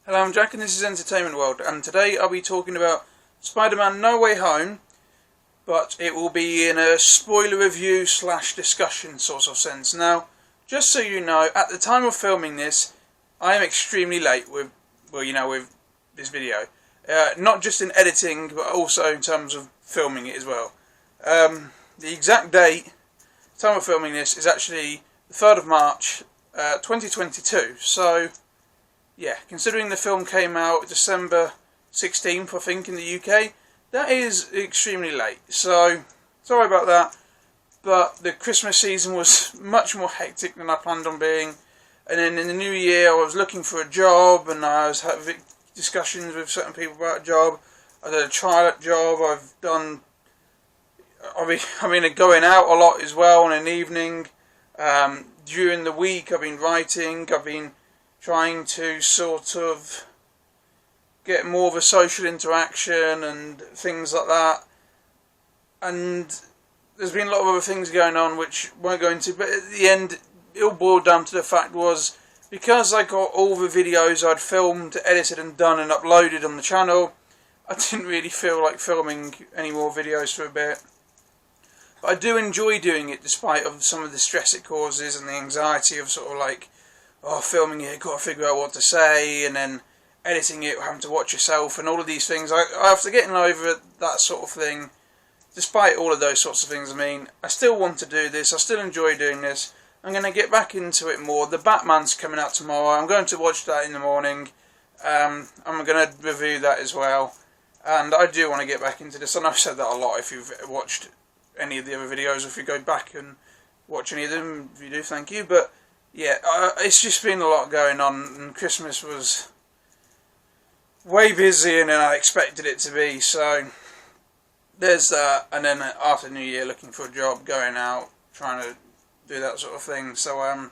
Hello, I'm Jack and this is Entertainment World, and today I'll be talking about Spider-Man No Way Home, but it will be in a spoiler review / discussion sort of sense. Now, just so you know, at the time of filming this, I am extremely late with this video. Not just in editing, but also in terms of filming it as well. The exact date, time of filming this, is actually the 3rd of March, 2022, so yeah, considering the film came out December 16th, I think, in the UK, that is extremely late. So, sorry about that. But the Christmas season was much more hectic than I planned on being. And then in the new year, I was looking for a job, and I was having discussions with certain people about a job. I did a trial at job. I've been going out a lot as well in an evening. During the week, I've been writing. I've been trying to sort of get more of a social interaction and things like that. And there's been a lot of other things going on which I won't go into, but at the end it all boiled down to the fact was, because I got all the videos I'd filmed, edited and done and uploaded on the channel, I didn't really feel like filming any more videos for a bit. But I do enjoy doing it despite of some of the stress it causes and the anxiety of sort of like, filming it, got to figure out what to say, and then editing it, having to watch yourself, and all of these things. After getting over that sort of thing, despite all of those sorts of things, I still want to do this. I still enjoy doing this. I'm going to get back into it more. The Batman's coming out tomorrow. I'm going to watch that in the morning. I'm going to review that as well. And I do want to get back into this. And I've said that a lot. If you've watched any of the other videos, or if you go back and watch any of them, if you do, thank you. But yeah, it's just been a lot going on, and Christmas was way busier than I expected it to be, so there's that. And then after New Year, looking for a job, going out, trying to do that sort of thing. So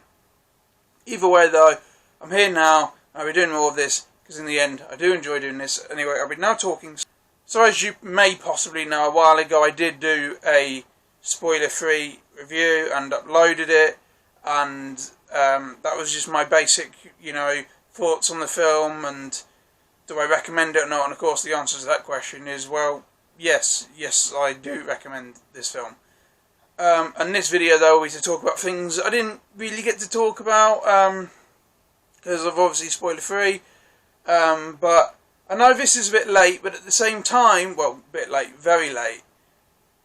either way though, I'm here now. I'll be doing more of this, because in the end I do enjoy doing this. Anyway, I'll be now talking. So as you may possibly know, a while ago I did do a spoiler-free review and uploaded it, and that was just my basic, thoughts on the film, and do I recommend it or not? And of course the answer to that question is, well, yes, I do recommend this film. And this video though will be to talk about things I didn't really get to talk about, because of obviously spoiler free, but I know this is a bit late, but at the same time, well, a bit late, very late.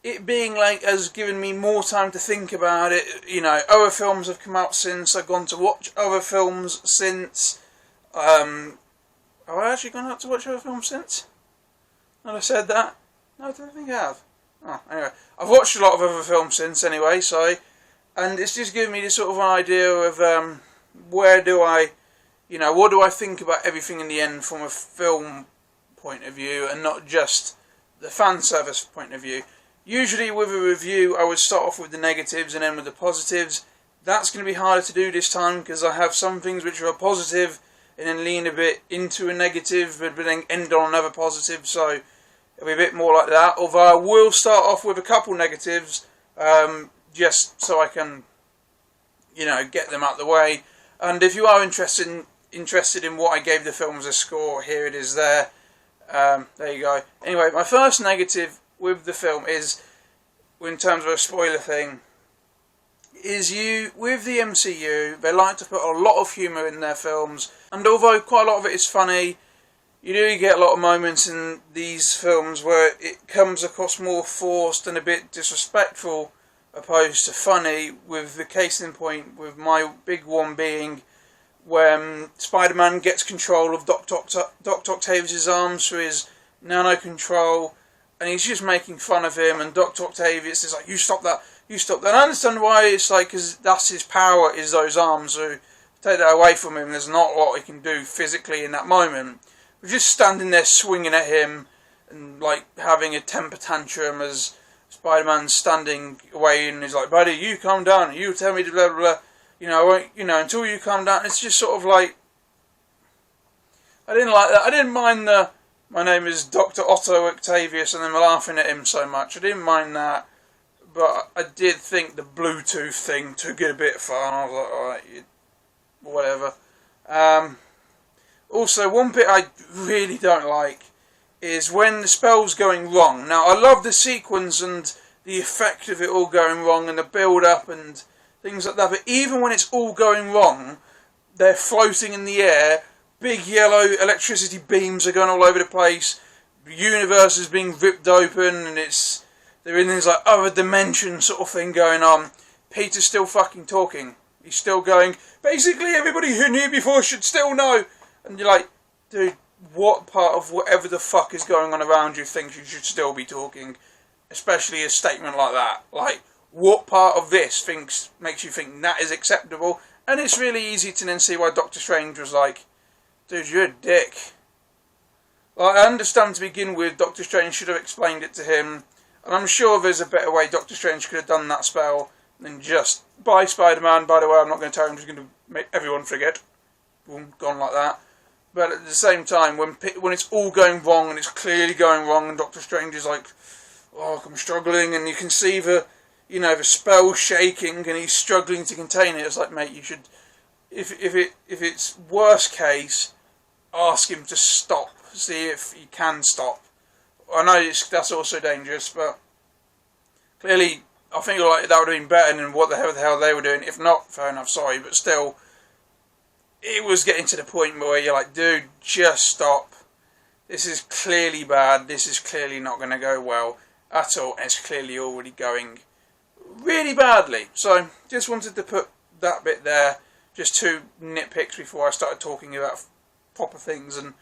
It being late has given me more time to think about it. Other films have come out since. I've gone to watch other films since. Have I actually gone out to watch other films since? Have I said that? No, I don't think I have. Oh, anyway, I've watched a lot of other films since anyway, and it's just given me this sort of idea of what do I think about everything in the end from a film point of view, and not just the fan service point of view. Usually with a review I would start off with the negatives and end with the positives. That's going to be harder to do this time, because I have some things which are a positive and then lean a bit into a negative, but then end on another positive, so it'll be a bit more like that. Although I will start off with a couple negatives, just so I can, get them out of the way. And if you are interested in what I gave the film as a score, here it is there. There you go. Anyway, my first negative with the film is, in terms of a spoiler thing, is with the MCU, they like to put a lot of humour in their films, and although quite a lot of it is funny, you do get a lot of moments in these films where it comes across more forced and a bit disrespectful opposed to funny, with the case in point with my big one being when Spider-Man gets control of Dr. Octavius' arms through his nano control, and he's just making fun of him, and Dr. Octavius is like, you stop that. And I understand why, it's like, because that's his power, is those arms, so take that away from him, there's not a lot he can do physically in that moment. We're just standing there swinging at him, and like having a temper tantrum as Spider-Man's standing away, and he's like, buddy, you calm down, you tell me to blah blah blah, until you calm down. It's just sort of like, I didn't like that. I didn't mind my name is Dr. Otto Octavius, and then laughing at him so much. I didn't mind that, but I did think the Bluetooth thing took it a bit far, and I was like, alright, whatever. Also, one bit I really don't like is when the spell's going wrong. Now, I love the sequence and the effect of it all going wrong and the build-up and things like that, but even when it's all going wrong, they're floating in the air, big yellow electricity beams are going all over the place, the universe is being ripped open, and they're in this like other dimension sort of thing going on. Peter's still fucking talking. He's still going, basically everybody who knew before should still know. And you're like, dude, what part of whatever the fuck is going on around you thinks you should still be talking? Especially a statement like that. Like, what part of this makes you think that is acceptable? And it's really easy to then see why Doctor Strange was like, dude, you're a dick. Like, I understand to begin with, Doctor Strange should have explained it to him. And I'm sure there's a better way Doctor Strange could have done that spell than just, bye Spider-Man, by the way, I'm not going to tell him, I'm just going to make everyone forget. Boom, gone like that. But at the same time, when it's all going wrong, and it's clearly going wrong, and Doctor Strange is like, oh, I'm struggling, and you can see the spell shaking, and he's struggling to contain it. It's like, mate, you should, if it's worst case, ask him to stop. See if he can stop. I know that's also dangerous, but clearly, I think like that would have been better than what the hell they were doing. If not, fair enough, sorry, but still, it was getting to the point where you're like, dude, just stop. This is clearly bad. This is clearly not going to go well at all, and it's clearly already going really badly. So, just wanted to put that bit there. Just two nitpicks before I started talking about proper things and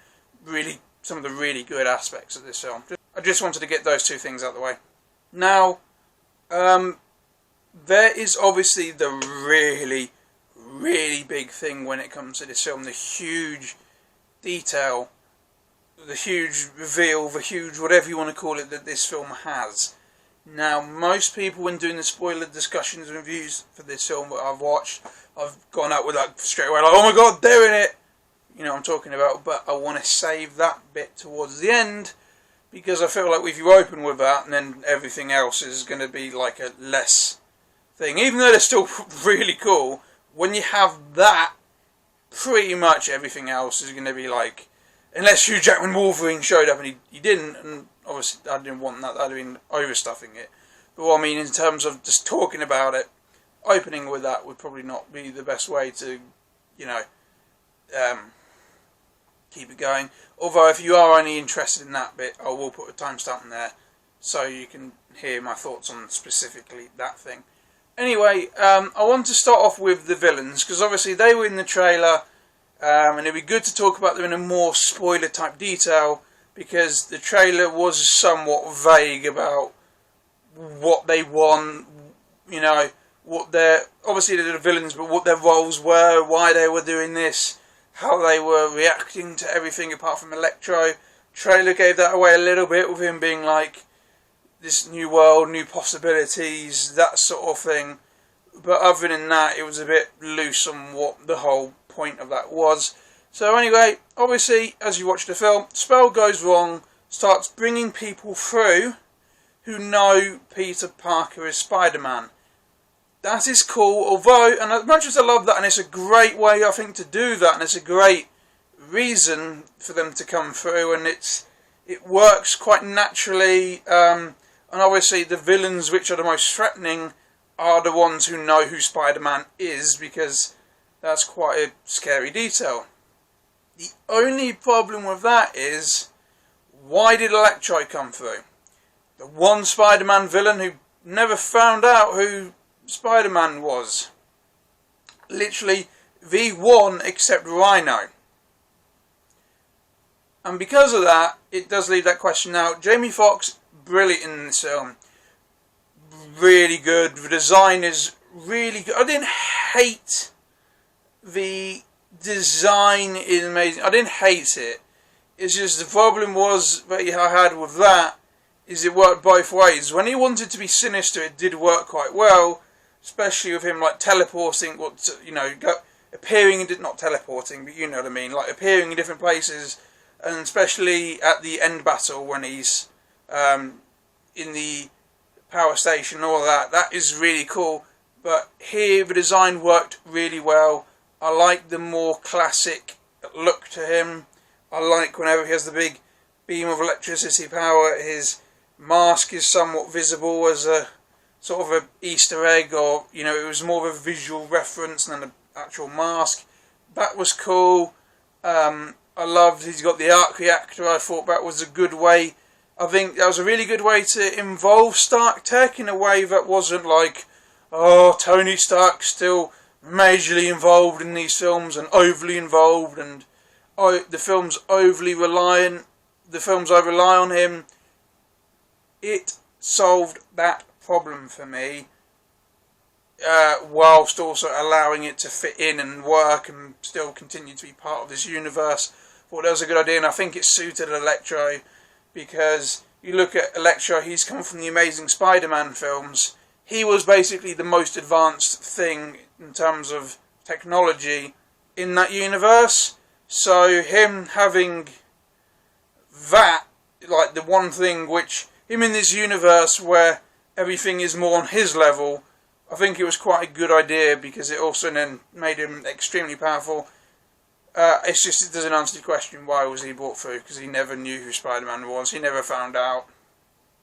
really some of the really good aspects of this film. I just wanted to get those two things out of the way. Now, there is obviously the really, really big thing when it comes to this film, the huge detail, the huge reveal, the huge whatever you want to call it that this film has. Now, most people when doing the spoiler discussions and reviews for this film that I've watched, I've gone out with that straight away like, oh my god, they're in it! You know what I'm talking about, but I want to save that bit towards the end, because I feel like if you open with that, and then everything else is going to be like a less thing. Even though they're still really cool, when you have that, pretty much everything else is going to be like, unless Hugh Jackman Wolverine showed up and he didn't, and obviously I didn't want that, that'd have been overstuffing it. But what I mean in terms of just talking about it, opening with that would probably not be the best way to, keep it going. Although if you are only interested in that bit, I will put a timestamp in there so you can hear my thoughts on specifically that thing. Anyway, I want to start off with the villains, because obviously they were in the trailer, and it'd be good to talk about them in a more spoiler type detail, because the trailer was somewhat vague about what they want, what their, obviously they're the villains, but what their roles were, why they were doing this, how they were reacting to everything apart from Electro. Trailer gave that away a little bit with him being like, this new world, new possibilities, that sort of thing. But other than that, it was a bit loose on what the whole point of that was. So anyway, obviously, as you watch the film, spell goes wrong, starts bringing people through who know Peter Parker is Spider-Man. That is cool, although, and as much as I love that, and it's a great way, I think, to do that, and it's a great reason for them to come through, and it works quite naturally, and obviously the villains which are the most threatening are the ones who know who Spider-Man is, because that's quite a scary detail. The only problem with that is, why did Electro come through? The one Spider-Man villain who never found out who Spider-Man was. Literally the one except Rhino. And because of that, it does leave that question out. Jamie Foxx, brilliant in this film. Really good. The design is really good. I didn't hate the design is amazing. I didn't hate it. It's just the problem was that I had with that is it worked both ways. When he wanted to be sinister, it did work quite well. Especially with him like teleporting, appearing and not teleporting, but you know what I mean, like appearing in different places, and especially at the end battle when he's in the power station and all that. That is really cool. But here the design worked really well. I like the more classic look to him. I like whenever he has the big beam of electricity power, his mask is somewhat visible as a sort of an Easter egg, or, you know, it was more of a visual reference than an actual mask. That was cool. I loved he's got the arc reactor. I thought that was a good way. I think that was a really good way to involve Stark Tech in a way that wasn't like, oh, Tony Stark's still majorly involved in these films and overly involved, and the films overly reliant. The films I rely on him. It solved that problem for me, whilst also allowing it to fit in and work and still continue to be part of this universe. I thought that was a good idea, and I think it suited Electro, because you look at Electro, he's come from the Amazing Spider-Man films. He was basically the most advanced thing in terms of technology in that universe, so him having that, like the one thing which, him in this universe where everything is more on his level, I think it was quite a good idea, because it also then made him extremely powerful. It's just, it doesn't answer the question, why was he brought through? Because he never knew who Spider-Man was, he never found out,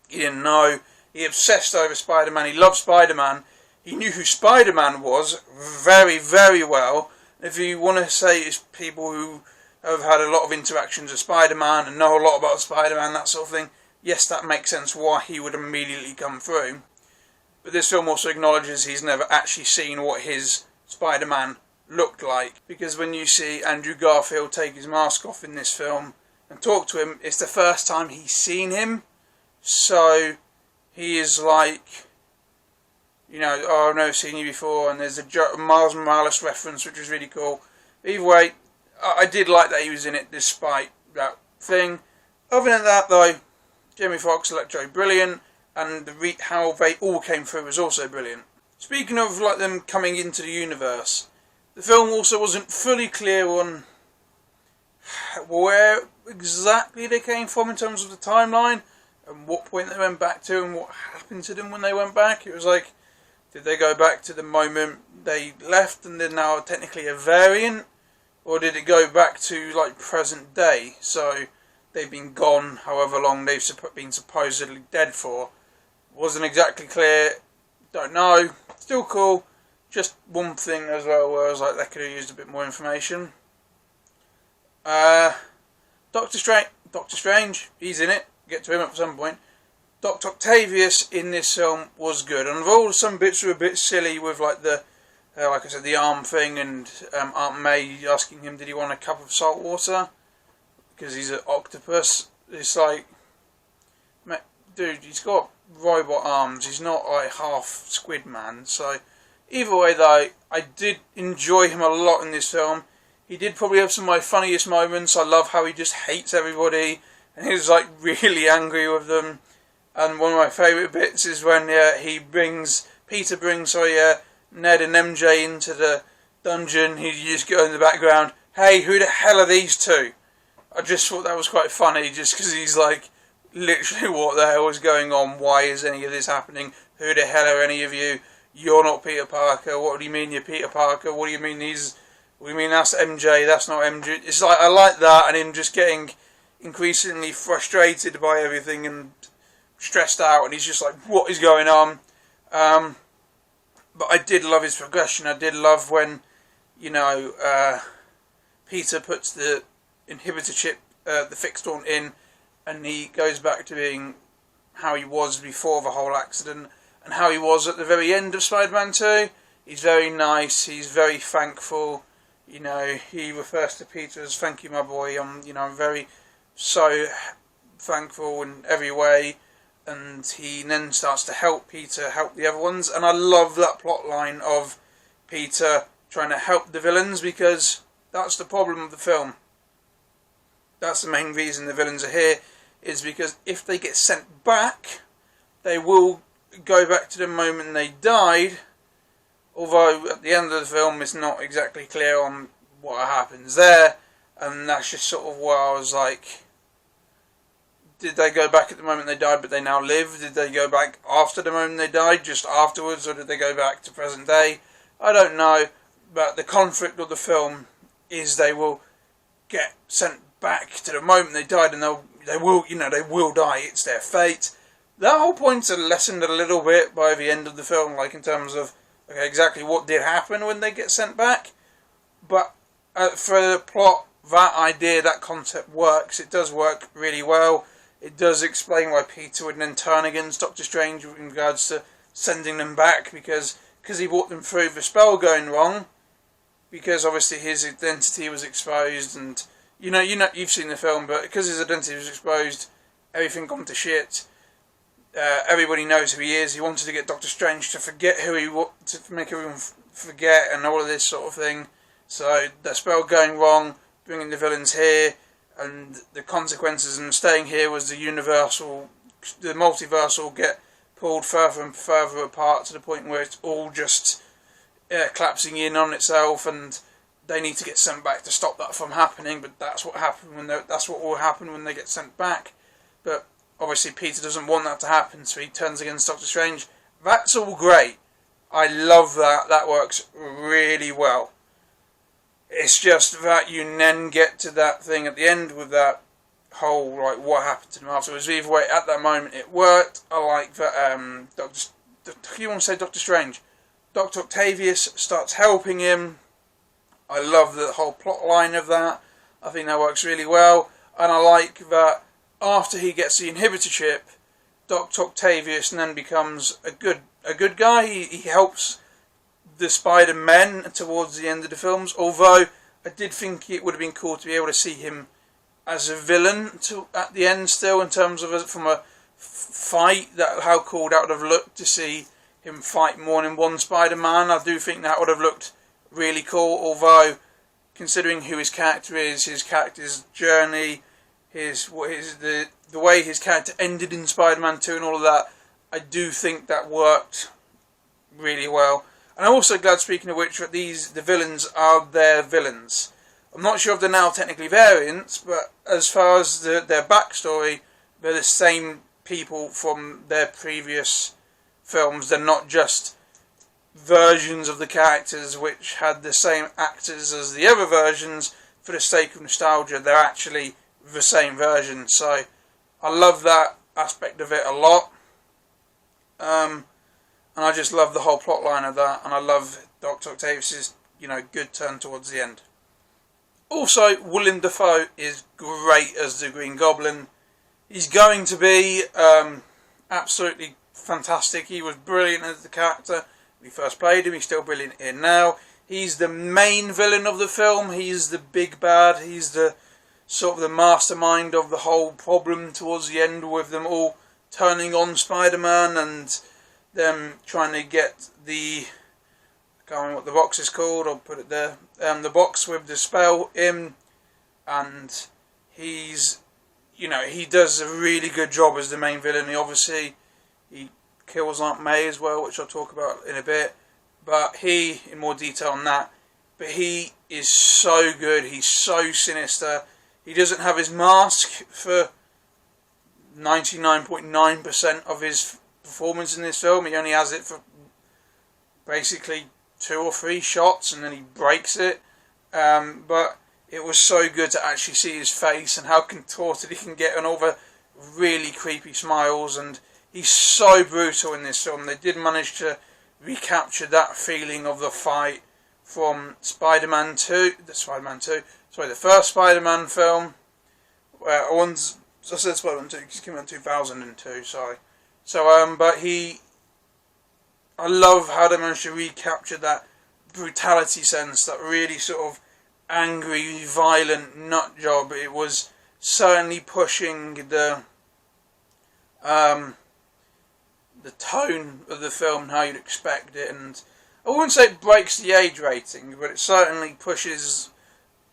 he didn't know, he obsessed over Spider-Man, he loved Spider-Man, he knew who Spider-Man was very, very well. If you want to say it's people who have had a lot of interactions with Spider-Man and know a lot about Spider-Man, that sort of thing, yes, that makes sense why he would immediately come through. But this film also acknowledges he's never actually seen what his Spider-Man looked like. Because when you see Andrew Garfield take his mask off in this film and talk to him, it's the first time he's seen him. So he is like, you know, oh, I've never seen you before. And there's a Miles Morales reference, which was really cool. Either way, I did like that he was in it despite that thing. Other than that, though, Jamie Foxx, Electro, brilliant, and how they all came through was also brilliant. Speaking of like them coming into the universe, the film also wasn't fully clear on where exactly they came from in terms of the timeline, and what point they went back to, and what happened to them when they went back. It was like, did they go back to the moment they left and they're now technically a variant, or did it go back to like present day? So they've been gone however long they've been supposedly dead for. Wasn't exactly clear. Don't know. Still cool. Just one thing as well where I was like, they could have used a bit more information. Doctor Strange, he's in it. Get to him at some point. Dr. Octavius in this film was good. And although some bits were a bit silly with like the, like I said, the arm thing, and Aunt May asking him did he want a cup of salt water because he's an octopus. It's like, dude, he's got robot arms. He's not like half Squid Man. So either way, though, I did enjoy him a lot in this film. He did probably have some of my funniest moments. I love how he just hates everybody and he's like really angry with them. And one of my favourite bits is when Peter brings Ned and MJ into the dungeon. He just go in the background, hey, who the hell are these two? I just thought that was quite funny, just because he's like, literally, what the hell is going on? Why is any of this happening? Who the hell are any of you? You're not Peter Parker. What do you mean you're Peter Parker? What do you mean what do you mean that's MJ? That's not MJ. It's like, I like that, and him just getting increasingly frustrated by everything and stressed out, and he's just like, what is going on? But I did love his progression. I did love when, you know, Peter puts the inhibitor chip, the fixed one in, and he goes back to being how he was before the whole accident, and how he was at the very end of Spider-Man 2. He's very nice, he's very thankful, you know, he refers to Peter as, thank you my boy, I'm very so thankful in every way, and he then starts to help Peter help the other ones, and I love that plot line of Peter trying to help the villains, because that's the problem of the film. That's the main reason the villains are here, is because if they get sent back, they will go back to the moment they died, although at the end of the film it's not exactly clear on what happens there, and that's just sort of where I was like, did they go back at the moment they died but they now live? Did they go back after the moment they died, just afterwards, or did they go back to present day? I don't know, but the conflict of the film is they will get sent back to the moment they died, and they will die. It's their fate. That whole point's lessened a little bit by the end of the film, like in terms of exactly what did happen when they get sent back. But for the plot, that idea, that concept works. It does work really well. It does explain why Peter would then turn against Doctor Strange in regards to sending them back, because he brought them through the spell going wrong, because obviously his identity was exposed, and you've seen the film, but because his identity was exposed, everything gone to shit. Everybody knows who he is. He wanted to get Doctor Strange to forget who he was, to make everyone forget, and all of this sort of thing. So the spell going wrong, bringing the villains here, and the consequences of staying here was the multiverse will get pulled further and further apart to the point where it's all just collapsing in on itself, and they need to get sent back to stop that from happening. But that's what will happen when they get sent back. But obviously Peter doesn't want that to happen, so he turns against Doctor Strange. That's all great. I love that. That works really well. It's just that you then get to that thing at the end with that whole, what happened to them afterwards. Either way, at that moment it worked. I like that you want to say Doctor Strange. Dr. Octavius starts helping him. I love the whole plot line of that. I think that works really well. And I like that after he gets the inhibitor chip, Dr. Octavius then becomes a good guy. He helps the Spider-Men towards the end of the films, although I did think it would have been cool to be able to see him as a villain at the end still, in terms of from a fight, how cool that would have looked to see him fight more than one Spider-Man. I do think that would have looked really cool, although considering who his character is, his character's journey, the way his character ended in Spider-Man 2 and all of that, I do think that worked really well. And I'm also glad, speaking of which, that the villains are their villains. I'm not sure if they're now technically variants, but as far as their backstory, they're the same people from their previous films. They're not just versions of the characters which had the same actors as the other versions for the sake of nostalgia. They're actually the same version. So I love that aspect of it a lot. And I just love the whole plot line of that, and I love Dr. Octavius' good turn towards the end. Also, Willem Dafoe is great as the Green Goblin. He's going to be absolutely fantastic. He was brilliant as the character when he first played him. He's still brilliant here now. He's the main villain of the film. He's the big bad. He's the sort of the mastermind of the whole problem towards the end, with them all turning on Spider-Man and them trying to get I can't remember what the box is called, I'll put it there, the box with the spell in, and he does a really good job as the main villain. He kills Aunt May as well, which I'll talk about in a bit, but in more detail on that, but he is so good, he's so sinister. He doesn't have his mask for 99.9% of his performance in this film. He only has it for basically 2 or 3 shots, and then he breaks it. But it was so good to actually see his face and how contorted he can get, and all the really creepy smiles. And he's so brutal in this film. They did manage to recapture that feeling of the fight from Spider-Man 2. The first Spider-Man film. I said Spider-Man 2 because it came out in 2002. Sorry. So, I love how they managed to recapture that brutality sense, that really sort of angry, violent nut job. It was certainly pushing the tone of the film, how you'd expect it, and I wouldn't say it breaks the age rating, but it certainly pushes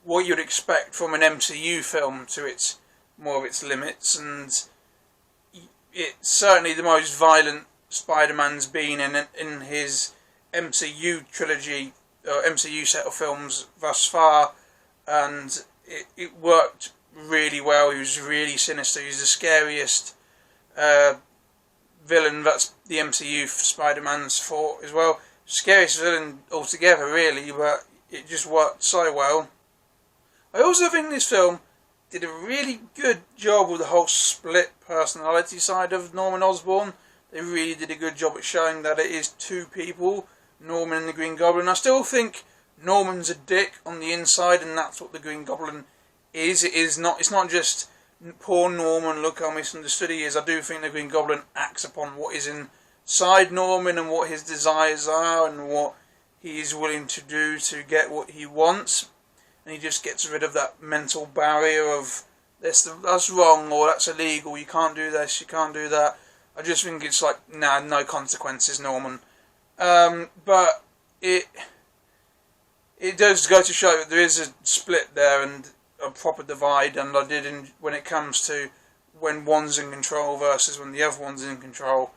what you'd expect from an MCU film to more of its limits, and it's certainly the most violent Spider-Man's been in his MCU trilogy, or MCU set of films thus far, and it worked really well. He was really sinister. He's the scariest villain that's the MCU Spider-Man's fought as well. Scariest villain altogether, really, but it just worked so well. I also think this film did a really good job with the whole split personality side of Norman Osborn. They really did a good job at showing that it is two people, Norman and the Green Goblin. I still think Norman's a dick on the inside, and that's what the Green Goblin is. It's not just poor Norman, look how misunderstood he is. I do think the Green Goblin acts upon what is inside Norman and what his desires are and what he is willing to do to get what he wants. And he just gets rid of that mental barrier of that's wrong or that's illegal, you can't do this, you can't do that. I just think it's like, nah, no consequences, Norman. But it does go to show that there is a split there and a proper divide, and I did when it comes to when one's in control versus when the other one's in control.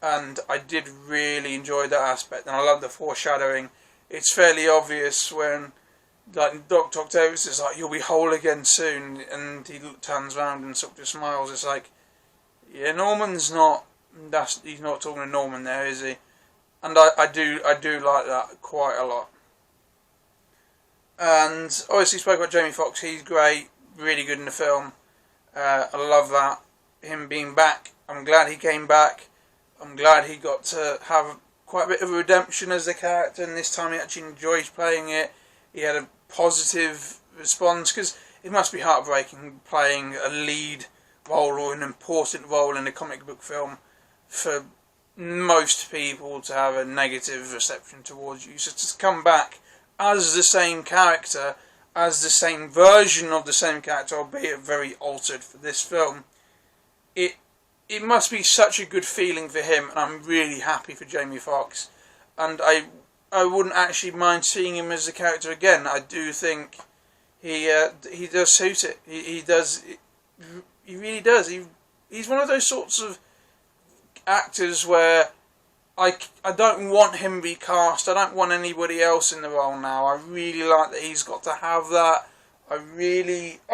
And I did really enjoy that aspect, and I love the foreshadowing. It's fairly obvious when, like, Dr. Octavius is like, you'll be whole again soon, and he turns around and sort of just smiles. It's like, yeah, Norman's not, he's not talking to Norman there, is he? And I do like that quite a lot. And obviously spoke about Jamie Foxx. He's great, really good in the film. I love that, him being back. I'm glad he came back. I'm glad he got to have quite a bit of a redemption as a character, and this time he actually enjoyed playing it. He had a positive response, because it must be heartbreaking playing a lead role or an important role in a comic book film for most people to have a negative reception towards you. So to come back as the same character, as the same version of the same character, albeit very altered for this film, it must be such a good feeling for him, and I'm really happy for Jamie Foxx. And I wouldn't actually mind seeing him as a character again. I do think he does suit it. He does. He really does. He's one of those sorts of actors where I don't want him recast. I don't want anybody else in the role now. I really like that he's got to have that. I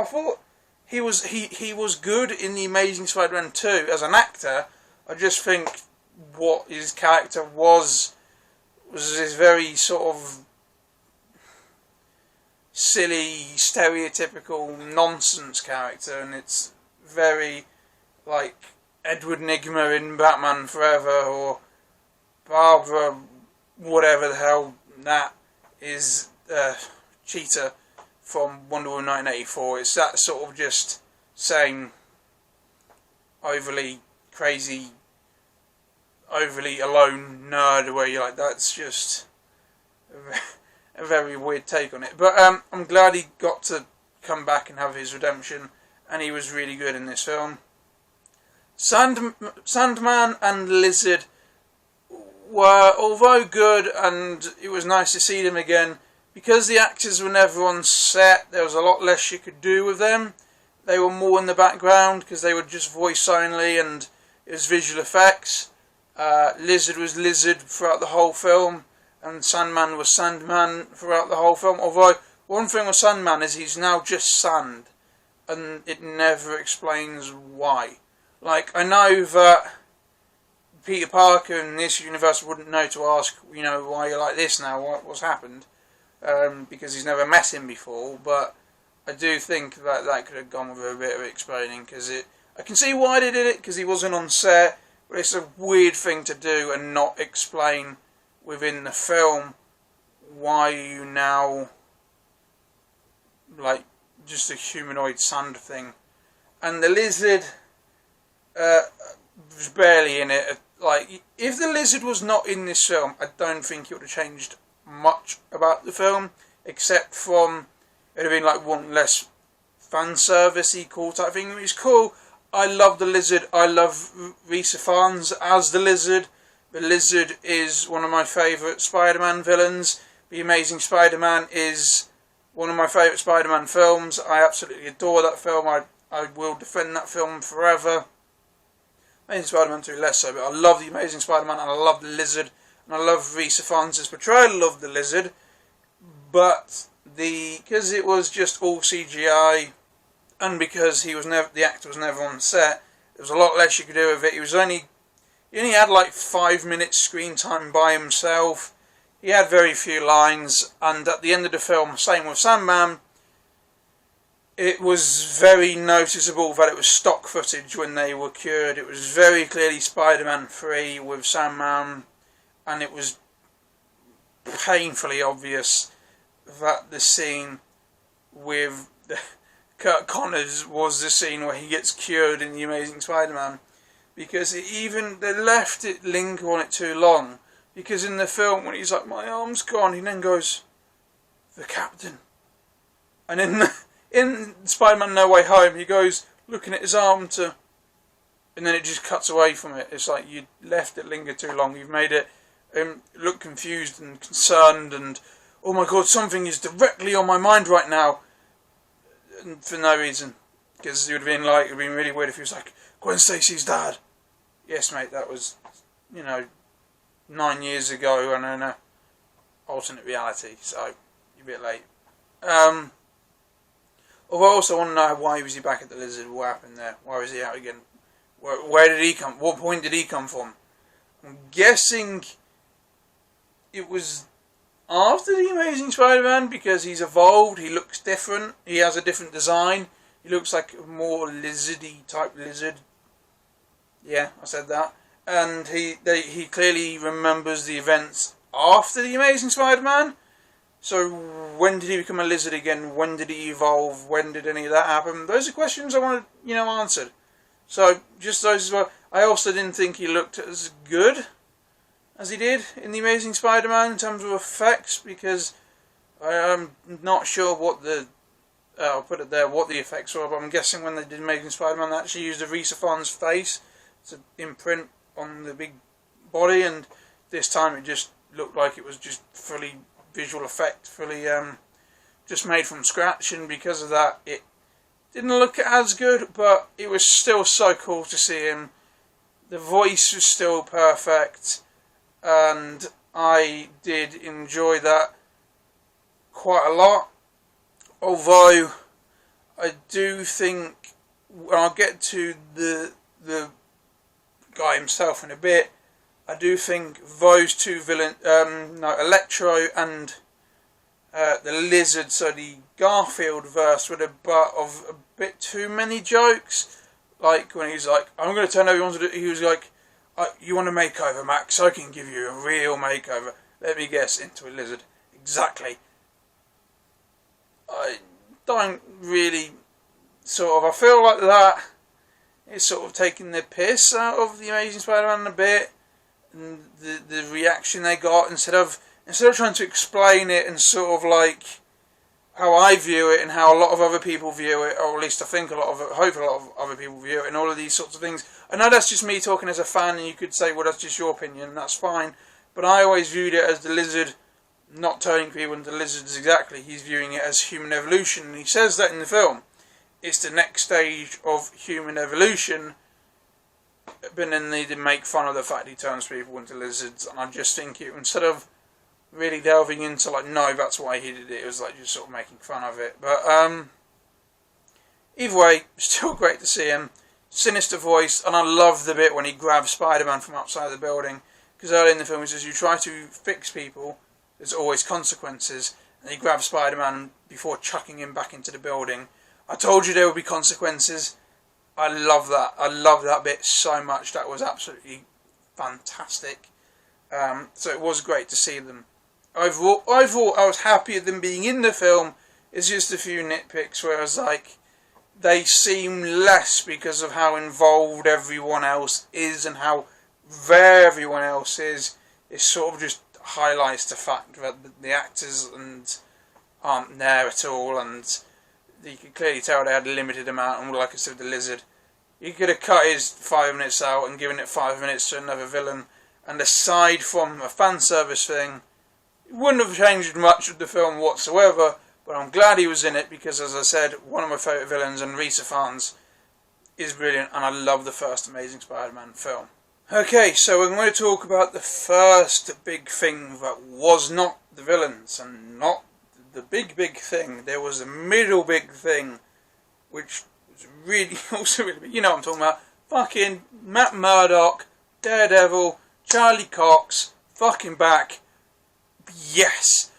thought he was good in The Amazing Spider-Man 2 as an actor. I just think what his character was this very sort of silly, stereotypical nonsense character, and it's very like Edward Nygma in Batman Forever, or Barbara, whatever the hell that is, Cheetah from Wonder Woman 1984. It's that sort of just saying overly crazy, overly alone nerd, where you're like, that's just a very weird take on it. But I'm glad he got to come back and have his redemption, and he was really good in this film. Sandman and Lizard were, although good, and it was nice to see them again, because the actors were never on set, there was a lot less you could do with them. They were more in the background, because they were just voice only, and it was visual effects. Lizard was Lizard throughout the whole film, and Sandman was Sandman throughout the whole film. Although, one thing with Sandman is he's now just sand, and it never explains why. Like, I know that Peter Parker in this universe wouldn't know to ask, why you're like this now, what's happened, because he's never met him before, but I do think that could have gone with a bit of explaining, because I can see why they did it, because he wasn't on set, but it's a weird thing to do and not explain within the film why you now, like, just a humanoid sand thing. And the Lizard was barely in it. Like, if the Lizard was not in this film, I don't think it would have changed much about the film, except from it would have been like one less fan service-y cool type thing. It's cool. I love the Lizard. I love Risa Farnes as the Lizard. The Lizard is one of my favourite Spider-Man villains. The Amazing Spider-Man is one of my favourite Spider-Man films. I absolutely adore that film. I will defend that film forever. Amazing Spider-Man 2 less so, but I love The Amazing Spider-Man, and I love the Lizard, and I love Risa Farnes' portrayal of the Lizard. But because it was just all CGI, and because the actor was never on set, there was a lot less you could do with it. He only had like 5 minutes screen time by himself. He had very few lines, and at the end of the film, same with Sandman, it was very noticeable that it was stock footage when they were cured. It was very clearly Spider-Man 3 with Sandman, and it was painfully obvious that the scene with Kurt Connors was the scene where he gets cured in The Amazing Spider-Man, because they left it linger on it too long. Because in the film, when he's like, my arm's gone, he then goes, the captain. And in Spider-Man No Way Home, he goes looking at his arm and then it just cuts away from it. It's like you left it linger too long. You've made it look confused and concerned and, oh my god, something is directly on my mind right now. And for no reason. Because it would have been really weird if he was like, Gwen Stacy's dad. Yes, mate, that was, 9 years ago and in an alternate reality, so you're a bit late. Although I also want to know, why was he back at the Lizard? What happened there? Why was he out again? Where did he come? What point did he come from? I'm guessing it was after The Amazing Spider-Man, because he's evolved, he looks different, he has a different design, he looks like a more lizardy type lizard. Yeah, I said that. And he clearly remembers the events after The Amazing Spider-Man. So when did he become a lizard again? When did he evolve? When did any of that happen? Those are questions I want to, answered. So just those as well. I also didn't think he looked as good as he did in The Amazing Spider-Man in terms of effects, because I'm not sure what I'll put it there, what the effects were, but I'm guessing when they did Amazing Spider-Man they actually used Arisa Fon's face to imprint on the big body, and this time it just looked like it was just fully visual effect, fully just made from scratch, and because of that it didn't look as good, but it was still so cool to see him. The voice was still perfect, and I did enjoy that quite a lot, although I do think, when I'll get to the guy himself in a bit, I do think those two villains, Electro and the Lizard, so the Garfield verse, were the butt of a bit too many jokes. Like when he's like, I'm going to turn everyone to do, he was like, you want a makeover, Max? I can give you a real makeover. Let me guess, into a lizard. Exactly. I don't really I feel like that is sort of taking the piss out of The Amazing Spider-Man a bit, and the reaction they got, instead of trying to explain it and sort of like how I view it and how a lot of other people view it, or at least I think hope a lot of other people view it, and all of these sorts of things. I know that's just me talking as a fan, and you could say, well, that's just your opinion, and that's fine, but I always viewed it as the lizard not turning people into lizards exactly. He's viewing it as human evolution, and he says that in the film. It's the next stage of human evolution, but then they did make fun of the fact he turns people into lizards, and I just think instead of really delving into like, no, that's why he did it, it was like just sort of making fun of it. But either way, still great to see him. Sinister voice, and I love the bit when he grabs Spider-Man from outside the building, because early in the film he says, you try to fix people, there's always consequences, and he grabs Spider-Man before chucking him back into the building. I told you there would be consequences. I love that. I love that bit so much. That was absolutely fantastic. So it was great to see them. Overall, I was happy at them being in the film. It's just a few nitpicks where I was like, they seem less because of how involved everyone else is and how rare everyone else is. It sort of just highlights the fact that the actors aren't there at all, and you could clearly tell they had a limited amount, and like I said, the Lizard, you could have cut his 5 minutes out and given it 5 minutes to another villain, and aside from a fan service thing, it wouldn't have changed much of the film whatsoever, but I'm glad he was in it, because as I said, one of my favourite villains, and Risa Fans is brilliant, and I love the first Amazing Spider-Man film. Okay, so we're going to talk about the first big thing that was not the villains, and not the big thing. There was a middle big thing, which was really, also really big. You know what I'm talking about. Fucking Matt Murdock, Daredevil, Charlie Cox, fucking back. Yes.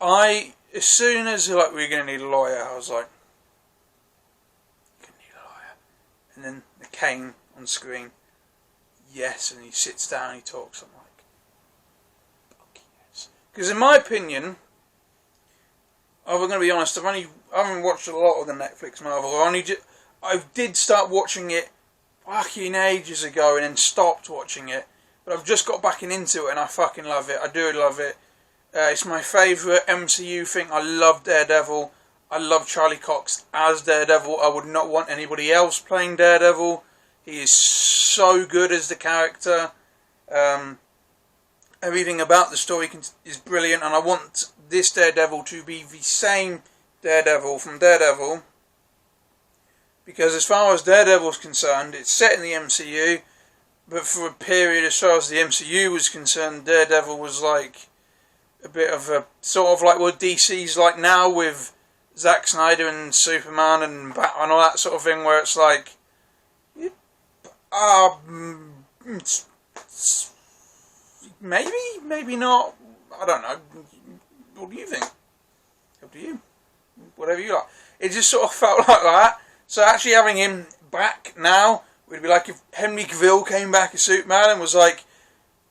As soon as we were going to need a lawyer, I was like, and then the cane on screen. Yes, and he sits down and he talks. I'm like, fuck yes. Because in my opinion, I'm going to be honest, I haven't watched a lot of the Netflix Marvel. I did start watching it fucking ages ago and then stopped watching it. But I've just got back into it and I fucking love it. I do love it. It's my favourite MCU thing. I love Daredevil. I love Charlie Cox as Daredevil. I would not want anybody else playing Daredevil. He is so good as the character. Everything about the story is brilliant, and I want this Daredevil to be the same Daredevil from Daredevil. Because as far as Daredevil is concerned, it's set in the MCU, but for a period as far as the MCU was concerned, Daredevil was like a bit of a sort of like what DC's like now with Zack Snyder and Superman and Batman and all that sort of thing, where it's like, maybe not. I don't know. What do you think? Up to you. Whatever you like. It just sort of felt like that. So actually having him back now would be like if Henry Cavill came back as Superman and was like,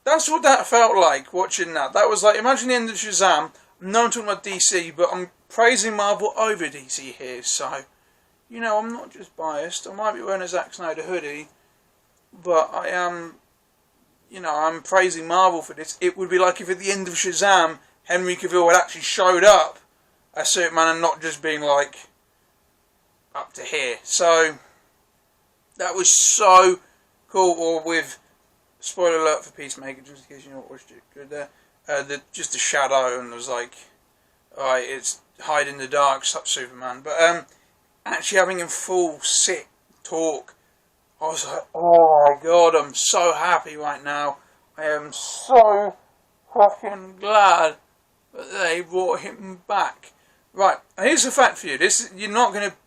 that's what that felt like watching that. That was like, imagine the end of Shazam. No, I'm talking about DC, but I'm praising Marvel over DC here, so, you know, I'm not just biased. I might be wearing a Zack Snyder hoodie, but I am, you know, I'm praising Marvel for this. It would be like if at the end of Shazam, Henry Cavill had actually showed up as Superman and not just being like, up to here. So, that was so cool. Or with, spoiler alert for Peacemaker, just in case you not watched it, good there. Just the shadow, and it was like, alright, it's hide in the dark, Superman. But actually having him full sit, talk, I was like, oh my god, I'm so happy right now. I am so fucking glad that they brought him back. Right, here's a fact for you. This you're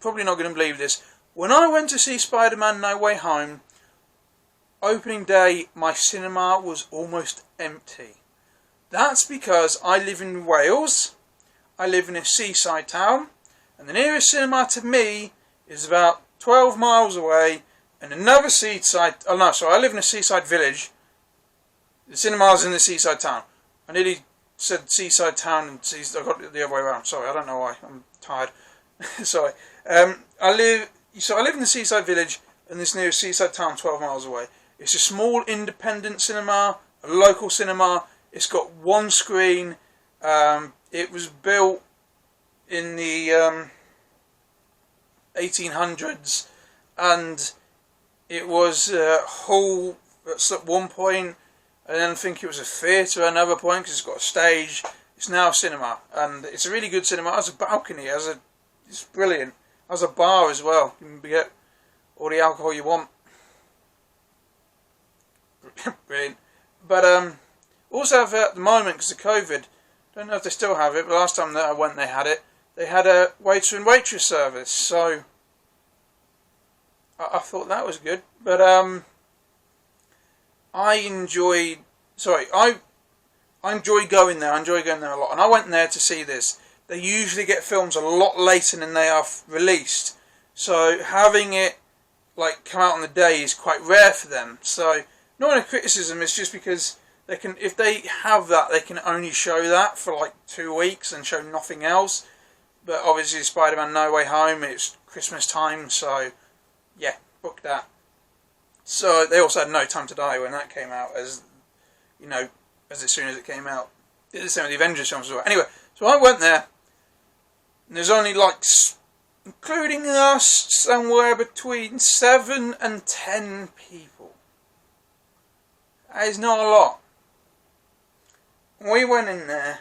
probably not gonna believe this. When I went to see Spider-Man No Way Home, opening day, my cinema was almost empty. That's because I live in Wales, I live in a seaside town, and the nearest cinema to me is about 12 miles away, and another I live in a seaside village. The cinema's in the seaside town. I nearly said seaside town and I got it the other way around. Sorry, I don't know why. I'm tired. Sorry. I live in the seaside village, and this nearest seaside town 12 miles away. It's a small independent cinema, a local cinema. It's got one screen. It was built in the 1800s, and it was a hall at one point, and then I think it was a theatre at another point because it's got a stage. It's now a cinema, and it's a really good cinema. It has a balcony. It's brilliant. It has a bar as well. You can get all the alcohol you want. Brilliant. But also at the moment, because of COVID, don't know if they still have it, but last time that I went they had it. They had a waiter and waitress service, so I thought that was good. But I enjoy going there. I enjoy going there a lot, and I went there to see this. They usually get films a lot later than they are released, so having it like come out on the day is quite rare for them. So not a criticism, it's just because they can, if they have that, they can only show that for like 2 weeks and show nothing else. But obviously Spider-Man No Way Home, it's Christmas time, so yeah, book that. So they also had No Time to Die when that came out, as soon as it came out. Did the same with the Avengers films as well. Anyway, so I went there, and there's only like, including us, somewhere between 7 and 10 people. That is not a lot. We went in there.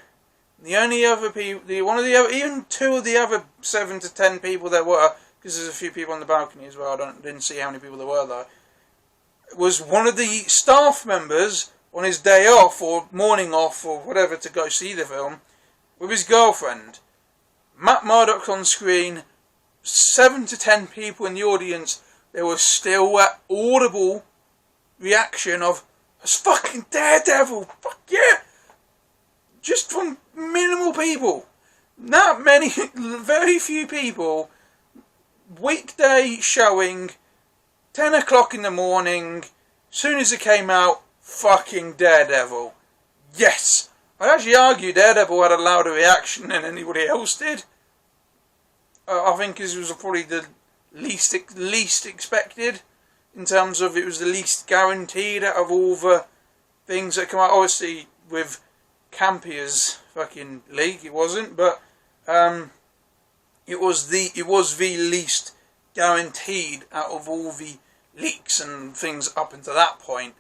The only other people, even 2 of the other 7 to 10 people there were, because there's a few people on the balcony as well. Didn't see how many people there were though. Was one of the staff members on his day off or morning off or whatever to go see the film with his girlfriend. Matt Murdock on screen, 7 to 10 people in the audience. There was still that audible reaction of, "It's fucking Daredevil, fuck yeah!" Just from minimal people. Not many, very few people. Weekday showing, 10 o'clock in the morning, soon as it came out, fucking Daredevil. Yes! I'd actually argue Daredevil had a louder reaction than anybody else did. I think this was probably the least expected, in terms of it was the least guaranteed out of all the things that come out. Obviously, with Campier's fucking leak, it wasn't, but it was the least guaranteed out of all the leaks and things up until that point.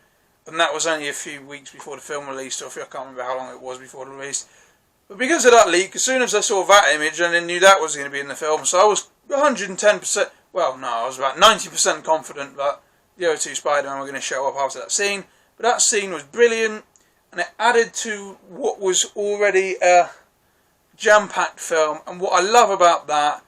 And that was only a few weeks before the film released, or I can't remember how long it was before the release. But because of that leak, as soon as I saw that image, and I knew that was going to be in the film, so I was 110%, well, no, I was about 90% confident that the other two Spider-Man were going to show up after that scene. But that scene was brilliant, and it added to what was already a jam-packed film. And what I love about that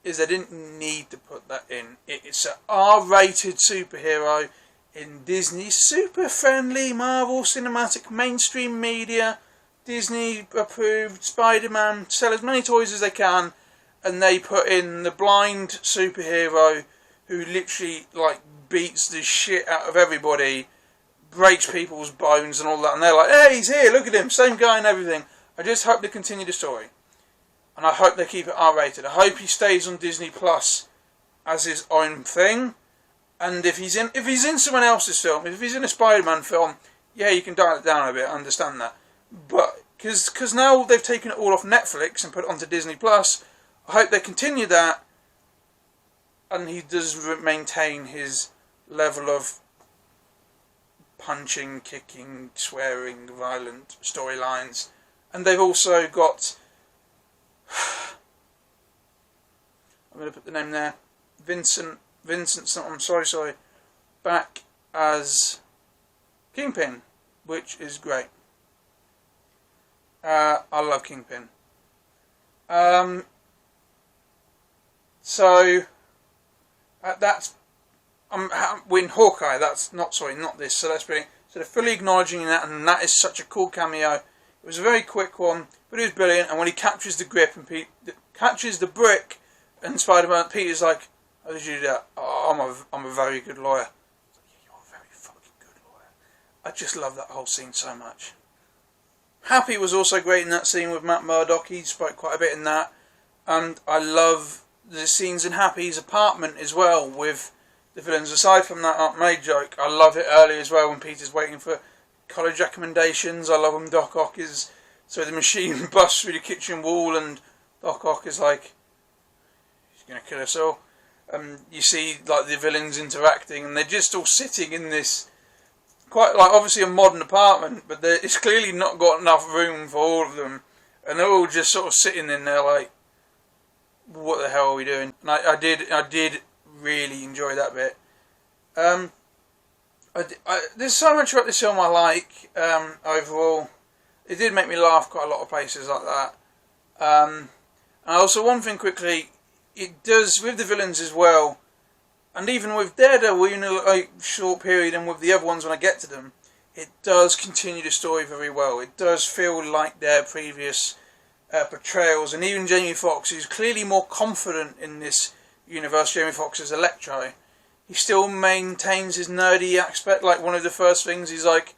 is they didn't need to put that in. It's an R-rated superhero in Disney's super-friendly Marvel Cinematic mainstream media. Disney approved Spider-Man, sell as many toys as they can, and they put in the blind superhero who literally like beats the shit out of everybody, breaks people's bones and all that, and they're like, hey, he's here, look at him, same guy and everything. I just hope they continue the story, and I hope they keep it R-rated. I hope he stays on Disney Plus as his own thing, and if he's in someone else's film, if he's in a Spider-Man film, yeah, you can dial it down a bit, I understand that. But because now they've taken it all off Netflix and put it onto Disney Plus, I hope they continue that, and he does maintain his level of punching, kicking, swearing, violent storylines. And they've also got, I'm going to put the name there, Vincent, I'm sorry, back as Kingpin, which is great. I love Kingpin. So that's in Hawkeye. That's not this. So that's brilliant. So they're fully acknowledging that, and that is such a cool cameo. It was a very quick one, but it was brilliant. And when he captures the grip and catches the brick, and Spider-Man, Peter's like, "How did you do that?" "Oh, I'm a very good lawyer." Like, yeah, you're a very fucking good lawyer. I just love that whole scene so much. Happy was also great in that scene with Matt Murdock. He spoke quite a bit in that. And I love the scenes in Happy's apartment as well with the villains. Aside from that Aunt May joke, I love it early as well when Peter's waiting for college recommendations. I love when Doc Ock is... So the machine busts through the kitchen wall and Doc Ock is like, he's going to kill us all. You see like the villains interacting, and they're just all sitting in this... quite like obviously a modern apartment, but it's clearly not got enough room for all of them, and they're all just sort of sitting in there like, what the hell are we doing? And I did really enjoy that bit. There's so much about this film I like. Overall, it did make me laugh quite a lot of places like that. And also one thing quickly, it does with the villains as well. And even with Daredevil, in a short period, and with the other ones when I get to them, it does continue the story very well. It does feel like their previous portrayals, and even Jamie Foxx, who's clearly more confident in this universe. Jamie Foxx is Electro. He still maintains his nerdy aspect. Like one of the first things he's like,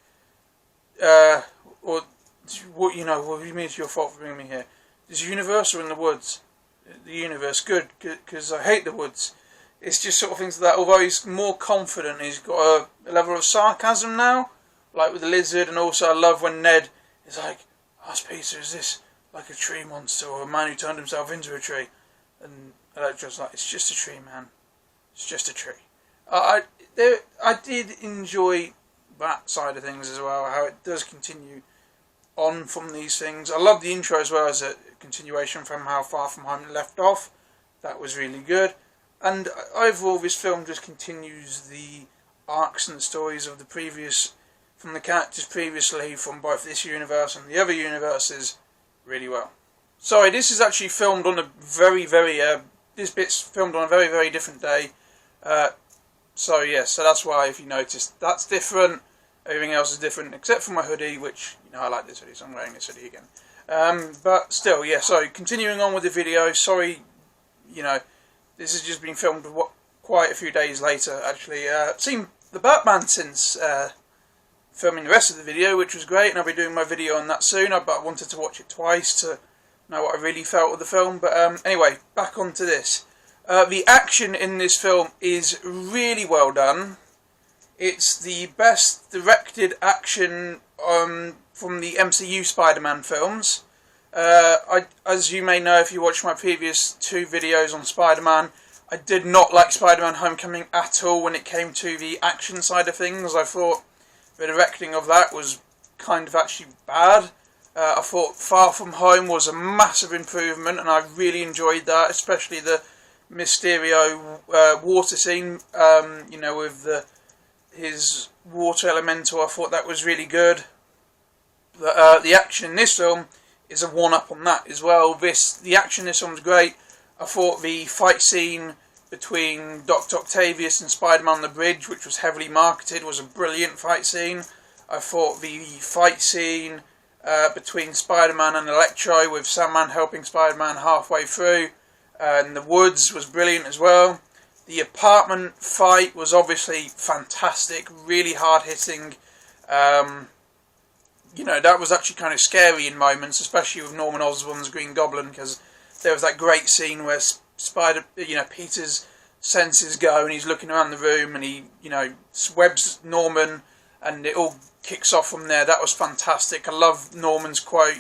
what do you mean it's your fault for bringing me here? Is the universe or in the woods? The universe, good, because I hate the woods. It's just sort of things like that. Although he's more confident, he's got a level of sarcasm now, like with the lizard. And also I love when Ned is like, ask Peter, is this like a tree monster or a man who turned himself into a tree? And Electra's like, it's just a tree, man. It's just a tree. I did enjoy that side of things as well, how it does continue on from these things. I love the intro as well as a continuation from how Far From Home left off. That was really good. And overall, this film just continues the arcs and the stories of the previous, from the characters previously, from both this universe and the other universes, really well. Sorry, this is actually filmed on a this bit's filmed on a very, very different day. So that's why, if you noticed, that's different. Everything else is different, except for my hoodie, which, I like this hoodie, so I'm wearing this hoodie again. But still, so continuing on with the video, sorry, this has just been filmed quite a few days later, actually. Seen the Batman since filming the rest of the video, which was great, and I'll be doing my video on that soon, but I wanted to watch it twice to know what I really felt of the film. But anyway, back onto this. The action in this film is really well done. It's the best directed action from the MCU Spider-Man films. As you may know if you watched my previous 2 videos on Spider-Man, I did not like Spider-Man Homecoming at all when it came to the action side of things. I thought the directing of that was kind of actually bad. I thought Far From Home was a massive improvement, and I really enjoyed that, especially the Mysterio water scene, you know, with his water elemental. I thought that was really good. The action in this film is a one-up on that as well. The action in this film was great. I thought the fight scene between Dr. Octavius and Spider-Man on the bridge, which was heavily marketed, was a brilliant fight scene. I thought the fight scene between Spider-Man and Electro, with Sandman helping Spider-Man halfway through in the woods, was brilliant as well. The apartment fight was obviously fantastic, really hard-hitting. You know, that was actually kind of scary in moments, especially with Norman Osborn's Green Goblin, because there was that great scene where Peter's senses go and he's looking around the room and he, webs Norman and it all kicks off from there. That was fantastic. I love Norman's quote,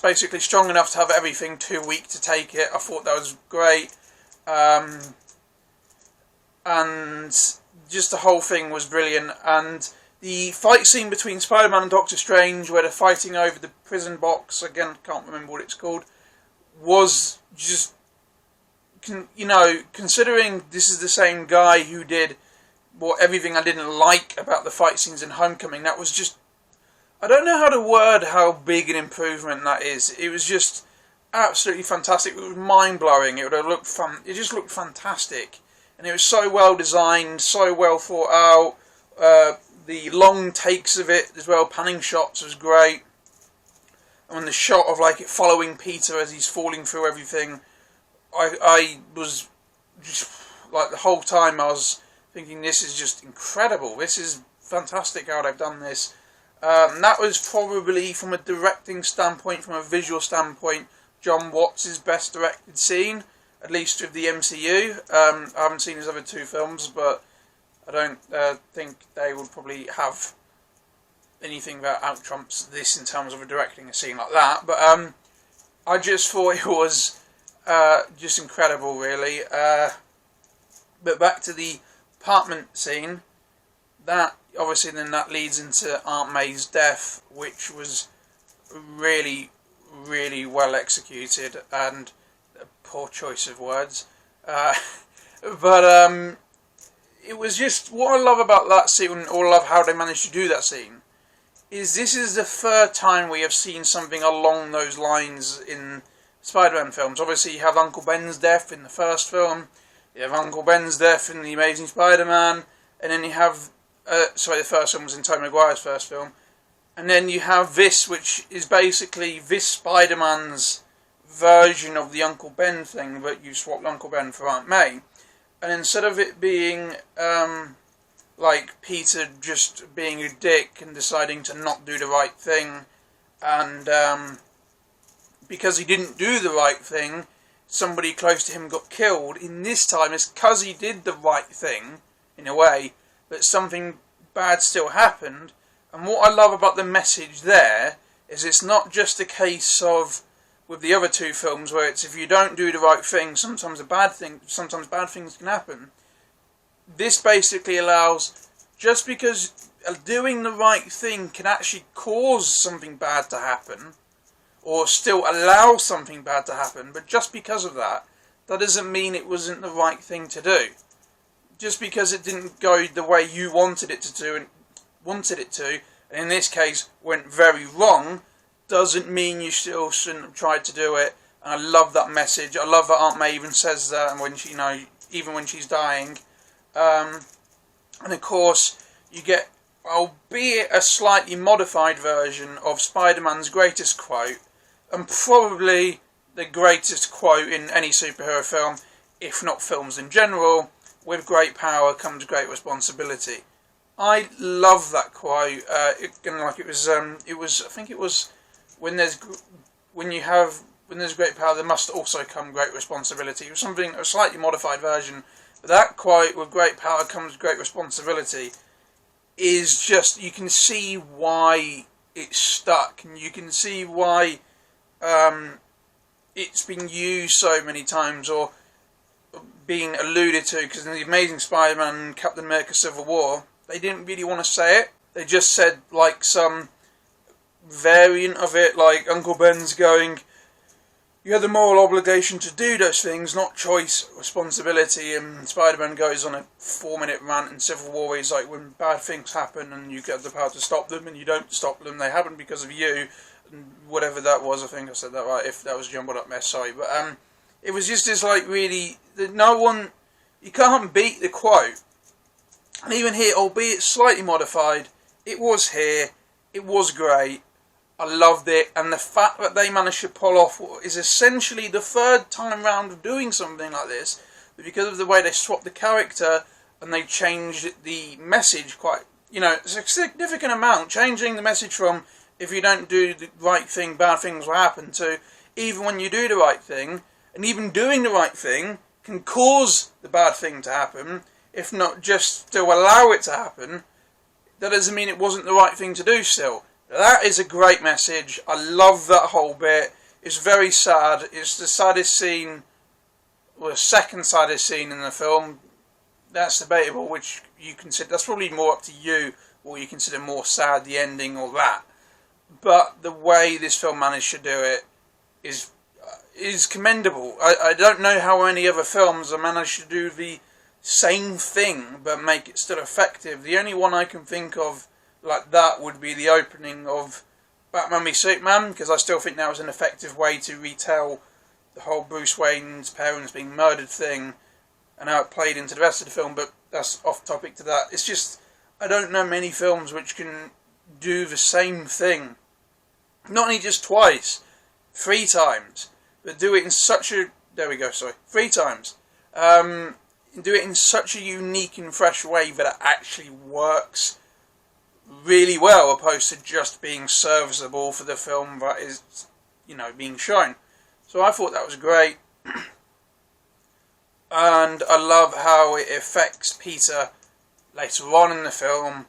basically strong enough to have everything, too weak to take it. I thought that was great. And just the whole thing was brilliant. And the fight scene between Spider-Man and Doctor Strange, where they're fighting over the prison box, again, can't remember what it's called, was just, considering this is the same guy who did everything I didn't like about the fight scenes in Homecoming, that was just, I don't know how to word how big an improvement that is. It was just absolutely fantastic. It was mind-blowing. It just looked fantastic. And it was so well designed, so well thought out. The long takes of it as well, panning shots, was great. And the shot of it following Peter as he's falling through everything, I was just the whole time I was thinking, this is just incredible. This is fantastic how they've done this. That was probably, from a directing standpoint, from a visual standpoint, John Watts' best directed scene, at least with the MCU. I haven't seen his other 2 films, but I don't think they would probably have anything that out-trumps this in terms of directing a scene like that. But I just thought it was just incredible, really. But back to the apartment scene, that obviously then that leads into Aunt May's death, which was really, really well executed, and a poor choice of words. But it was just, what I love about that scene, or I love how they managed to do that scene, is this is the 3rd time we have seen something along those lines in Spider-Man films. Obviously you have Uncle Ben's death in the first film, you have Uncle Ben's death in The Amazing Spider-Man, and then you have, the first film was in Tobey Maguire's first film, and then you have this, which is basically this Spider-Man's version of the Uncle Ben thing, but you swapped Uncle Ben for Aunt May. And instead of it being Peter just being a dick and deciding to not do the right thing, and because he didn't do the right thing, somebody close to him got killed, in this time it's because he did the right thing, in a way, but something bad still happened. And what I love about the message there is it's not just a case of, with the other 2 films, where it's if you don't do the right thing, sometimes bad things can happen. This basically allows, just because doing the right thing can actually cause something bad to happen, or still allow something bad to happen, but just because of that, that doesn't mean it wasn't the right thing to do. Just because it didn't go the way you wanted it to, and in this case went very wrong, doesn't mean you still shouldn't have tried to do it. And I love that message. I love that Aunt May even says that, and when she, even when she's dying. And of course, you get, albeit a slightly modified version of Spider-Man's greatest quote, and probably the greatest quote in any superhero film, if not films in general. With great power comes great responsibility. I love that quote. It was. I think it was when there's great power, there must also come great responsibility. It was a slightly modified version. But that quote, with great power comes great responsibility, is just, you can see why it's stuck, and you can see why it's been used so many times, or being alluded to, because in The Amazing Spider-Man and Captain America Civil War, they didn't really want to say it. They just said, like, some variant of it, like Uncle Ben's going, you have the moral obligation to do those things, not choice, responsibility. And Spider-Man goes on a 4-minute rant in Civil War where he's like, when bad things happen and you get the power to stop them and you don't stop them, they happen because of you, and whatever that was. I think I said that right. If that was a jumbled up mess, sorry. But it was just this, like, really, you can't beat the quote. And even here, albeit slightly modified, it was here, it was great. I loved it, and the fact that they managed to pull off what is essentially the third time round of doing something like this, but because of the way they swapped the character and they changed the message quite, it's a significant amount, changing the message from, if you don't do the right thing, bad things will happen, to, even when you do the right thing, and even doing the right thing can cause the bad thing to happen, if not just to allow it to happen. That doesn't mean it wasn't the right thing to do still. That is a great message. I love that whole bit. It's very sad. It's the saddest scene, or the second saddest scene in the film. That's debatable, which you consider. That's probably more up to you, what you consider more sad, the ending or that. But the way this film managed to do it is commendable. I don't know how many other films have managed to do the same thing, but make it still effective. The only one I can think of like that would be the opening of Batman v Superman, because I still think that was an effective way to retell the whole Bruce Wayne's parents being murdered thing, and how it played into the rest of the film, but that's off topic to that. It's just, I don't know many films which can do the same thing. Not only just twice, 3 times, but do it in such a, 3 times. Do it in such a unique and fresh way that it actually works really well, opposed to just being serviceable for the film that is, being shown. So I thought that was great. And I love how it affects Peter later on in the film,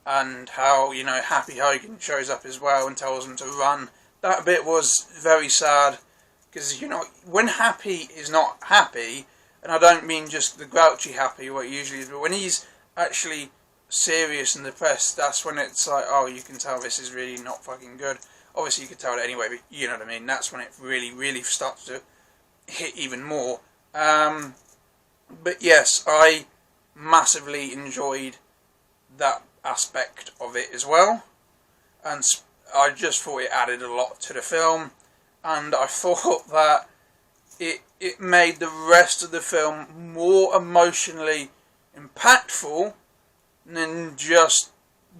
and how, Happy Hogan shows up as well and tells him to run. That bit was very sad, because, when Happy is not happy, and I don't mean just the grouchy Happy, what he usually is, but when he's actually serious and depressed, that's when it's like, oh, you can tell this is really not fucking good. Obviously you could tell it anyway, but you know what I mean, that's when it really, really starts to hit even more. But yes, I massively enjoyed that aspect of it as well, and I just thought it added a lot to the film, and I thought that it made the rest of the film more emotionally impactful than just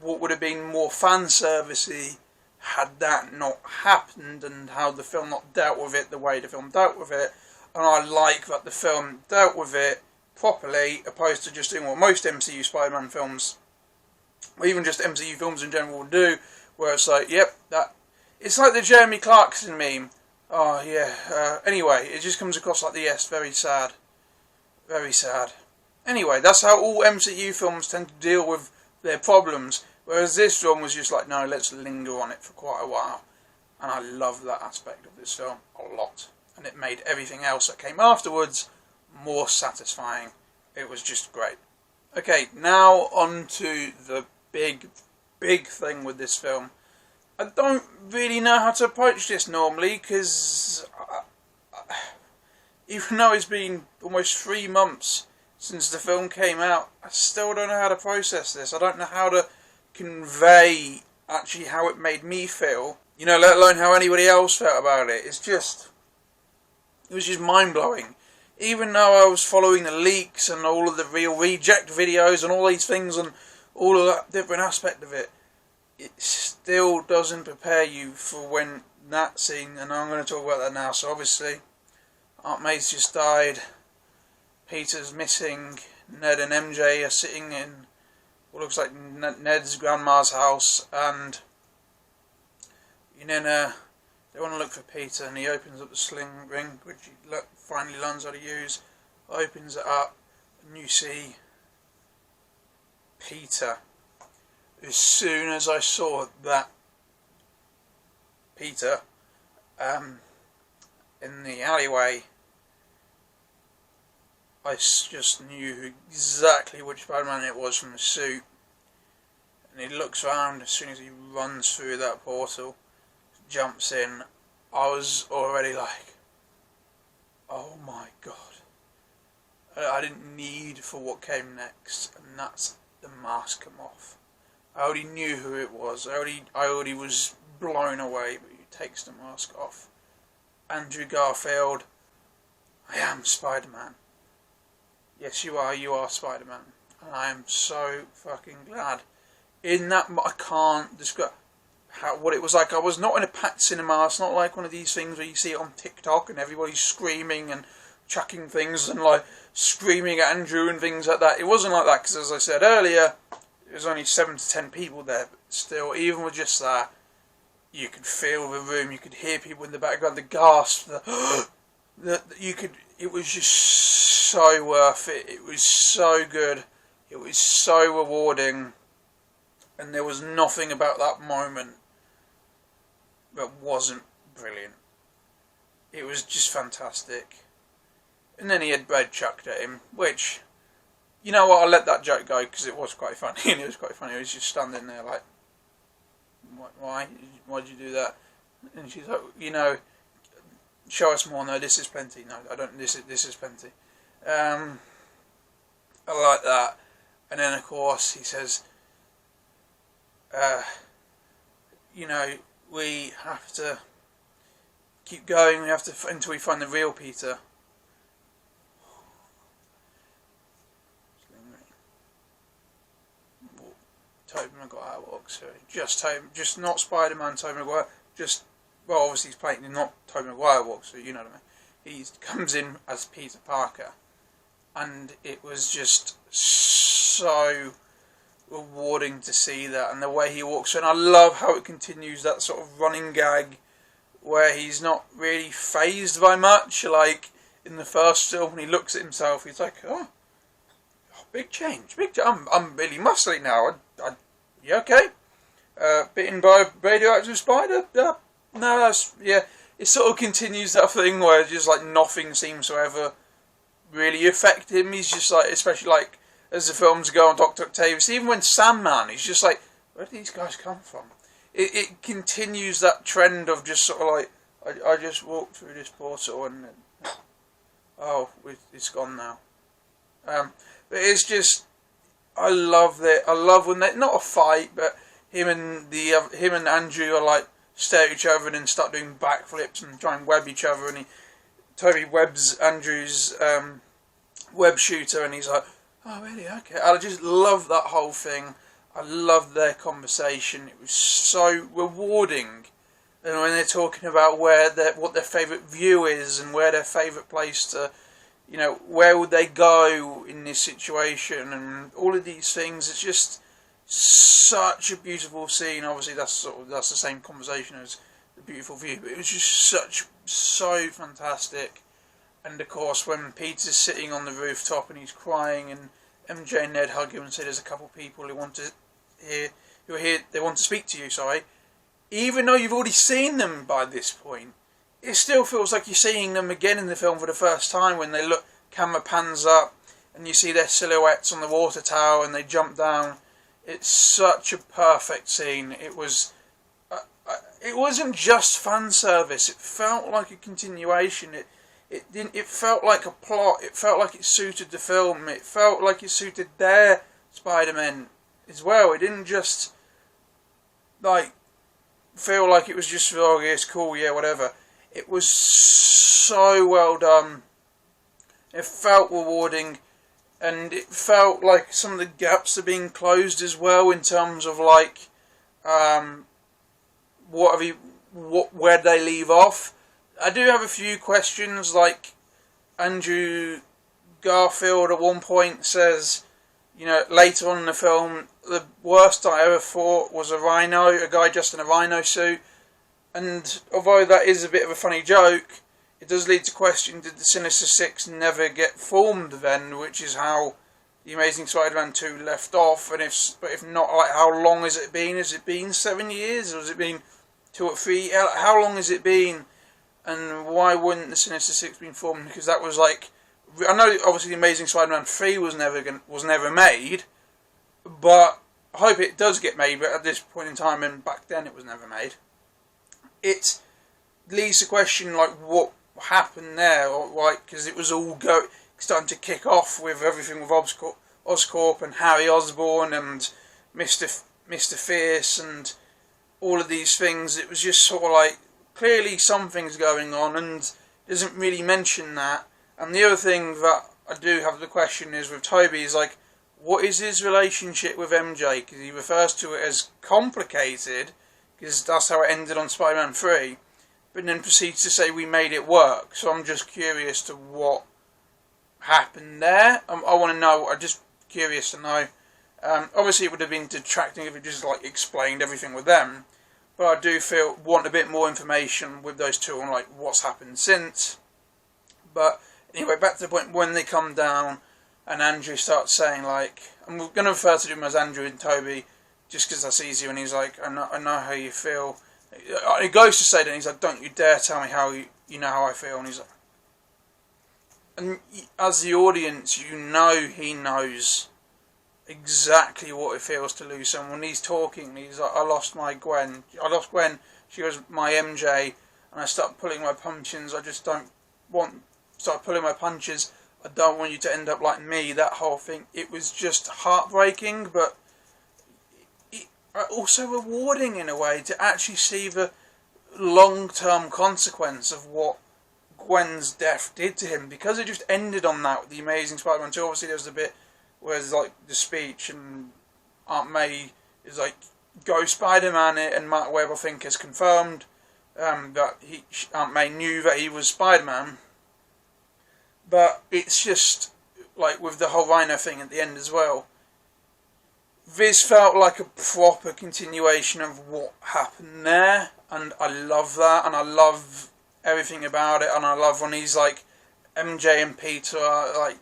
what would have been more fan servicey had that not happened, and how the film not dealt with it the way the film dealt with it. And I like that the film dealt with it properly, opposed to just doing what most MCU Spider-Man films, or even just MCU films in general, will do, where it's like, yep, it's like the Jeremy Clarkson meme. Oh yeah, anyway, it just comes across like the yes, very sad. Very sad. Anyway, that's how all MCU films tend to deal with their problems, whereas this film was just like, no, let's linger on it for quite a while. And I love that aspect of this film a lot. And it made everything else that came afterwards more satisfying. It was just great. Okay, now on to the big thing with this film. I don't really know how to approach this normally, because even though it's been almost 3 months since the film came out, I still don't know how to process this. I don't know how to convey actually how it made me feel, let alone how anybody else felt about it. It was just mind-blowing. Even though I was following the leaks and all of the real reject videos and all these things and all of that different aspect of it, it still doesn't prepare you for when that scene, and I'm going to talk about that now. So obviously, Aunt May's just died. Peter's missing. Ned and MJ are sitting in what looks like Ned's grandma's house, and they want to look for Peter, and he opens up the sling ring, which he finally learns how to use. Opens it up, and you see Peter. As soon as I saw that Peter in the alleyway, I just knew exactly which Spider-Man it was from the suit. And he looks around as soon as he runs through that portal, jumps in. I was already like, oh my god. I didn't need for what came next, and that's the mask come off. I already knew who it was. I already was blown away, but he takes the mask off. Andrew Garfield, I am Spider-Man. Yes, you are Spider-Man. And I am so fucking glad. In that, I can't describe what it was like. I was not in a packed cinema. It's not like one of these things where you see it on TikTok and everybody's screaming and chucking things and like screaming at Andrew and things like that. It wasn't like that, because as I said earlier, there was only 7 to 10 people there. But still, even with just that, you could feel the room. You could hear people in the background, the gasp, It was just so worth it. It was so good. It was so rewarding. And there was nothing about that moment that wasn't brilliant. It was just fantastic. And then he had bread chucked at him, which, you know what, I let that joke go because it was quite funny. And it was quite funny. He was just standing there like, why? Why'd you do that? And she's like, show us more. No, this is plenty. No, I don't. This is plenty. I like that. And then of course he says, we have to keep going. We have to until we find the real Peter. Tobey Maguire walks through. Just not Spider-Man. Tobey Maguire. Obviously he's playing. Not Tobey Maguire walks through. You know what I mean. He comes in as Peter Parker, and it was just so rewarding to see that, and the way he walks through. And I love how it continues that sort of running gag where he's not really fazed by much. Like in the first film, when he looks at himself, he's like, "Oh, big change, I'm really muscly now. You okay? Bitten by a radioactive spider? No, that's yeah." It sort of continues that thing where just like nothing seems to ever really affect him. He's just like, especially like as the films go on, Dr. Octavius, even when Sandman, he's just like, where do these guys come from? It continues that trend of just sort of like, I just walked through this portal and it's gone now. But it's just, I love it. I love when they, not a fight, but him and Andrew are like stare at each other and then start doing backflips and try and web each other, and Toby webs Andrew's web shooter, and he's like, oh really, okay. I just love that whole thing. I love their conversation. It was so rewarding. And when they're talking about what their favourite view is and where their favourite place to, where would they go in this situation and all of these things, it's just such a beautiful scene. Obviously that's the same conversation as the beautiful view, but it was just so fantastic. And of course when Peter's sitting on the rooftop and he's crying and MJ and Ned hug him and say there's a couple of people who want to they want to speak to you, sorry. Even though you've already seen them by this point, it still feels like you're seeing them again in the film for the first time when they look, camera pans up and you see their silhouettes on the water tower and they jump down. It's such a perfect scene. It wasn't just fan service. It felt like a continuation. It felt like a plot. It felt like it suited the film. It felt like it suited their Spider-Man as well. It didn't just like feel like it was just, oh yeah, it's cool, yeah, whatever. It was so well done. It felt rewarding, and it felt like some of the gaps are being closed as well in terms of like what where they leave off. I do have a few questions, like Andrew Garfield at one point says, later on in the film, the worst I ever fought was a guy dressed in a rhino suit. And although that is a bit of a funny joke, it does lead to question, did the Sinister Six never get formed then, which is how The Amazing Spider-Man 2 left off, and if not, like, how long has it been? Has it been 7 years, or has it been 2 or 3? How long has it been, and why wouldn't the Sinister Six been formed? Because that was like, I know obviously The Amazing Spider-Man 3 was never made, but I hope it does get made, but at this point in time, and back then it was never made. It leads to question, like, what happened there, or like, because it was all starting to kick off with everything with Oscorp and Harry Osborn and Mr. Fierce and all of these things. It was just sort of like, clearly something's going on, and doesn't really mention that. And the other thing that I do have the question is with Toby is like, what is his relationship with MJ? Because he refers to it as complicated, because that's how it ended on Spider-Man 3, but then proceeds to say we made it work. So I'm just curious to what happened there. I want to know. I'm just curious to know. Obviously, it would have been detracting if it just like explained everything with them, but I do want a bit more information with those two on like what's happened since. But anyway, back to the point when they come down and Andrew starts saying, like, I'm going to refer to them as Andrew and Toby just because that's easier, and he's like, I know how you feel. He goes to say that, and he's like, don't you dare tell me how you know how I feel. And he's like, and as the audience, he knows exactly what it feels to lose someone. He's talking, he's like, I lost Gwen, she was my MJ, and I start pulling my punches, start pulling my punches, I don't want you to end up like me, that whole thing. It was just heartbreaking, but also rewarding in a way to actually see the long-term consequence of what Gwen's death did to him, because it just ended on that with The Amazing Spider-Man 2. Obviously there was a bit where there's like the speech and Aunt May is like, go Spider-Man it, and Mark Webb I think has confirmed that Aunt May knew that he was Spider-Man. But it's just like with the whole Rhino thing at the end as well, this felt like a proper continuation of what happened there, and I love that, and I love everything about it, and I love when he's like, MJ and Peter are like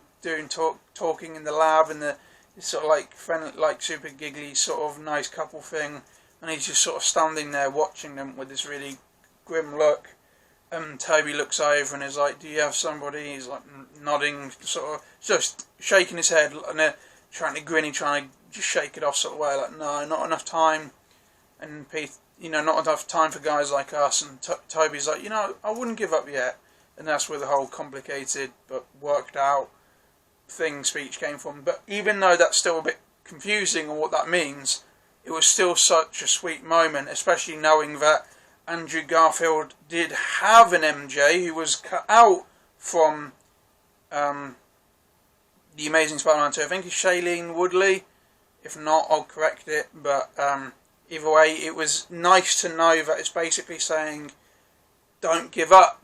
talking in the lab, and the sort of like friendly, like super giggly sort of nice couple thing, and he's just sort of standing there watching them with this really grim look. And Toby looks over and is like, do you have somebody? He's like nodding, sort of just shaking his head, and they're trying to grin, trying to just shake it off sort of way, like, no, not enough time. And Pete, not enough time for guys like us. And Toby's like, I wouldn't give up yet. And that's where the whole complicated but worked out speech came from. But even though that's still a bit confusing on what that means, it was still such a sweet moment, especially knowing that Andrew Garfield did have an MJ who was cut out from The Amazing Spider-Man 2. I think it's Shailene Woodley. If not, I'll correct it. But either way, it was nice to know that it's basically saying, don't give up.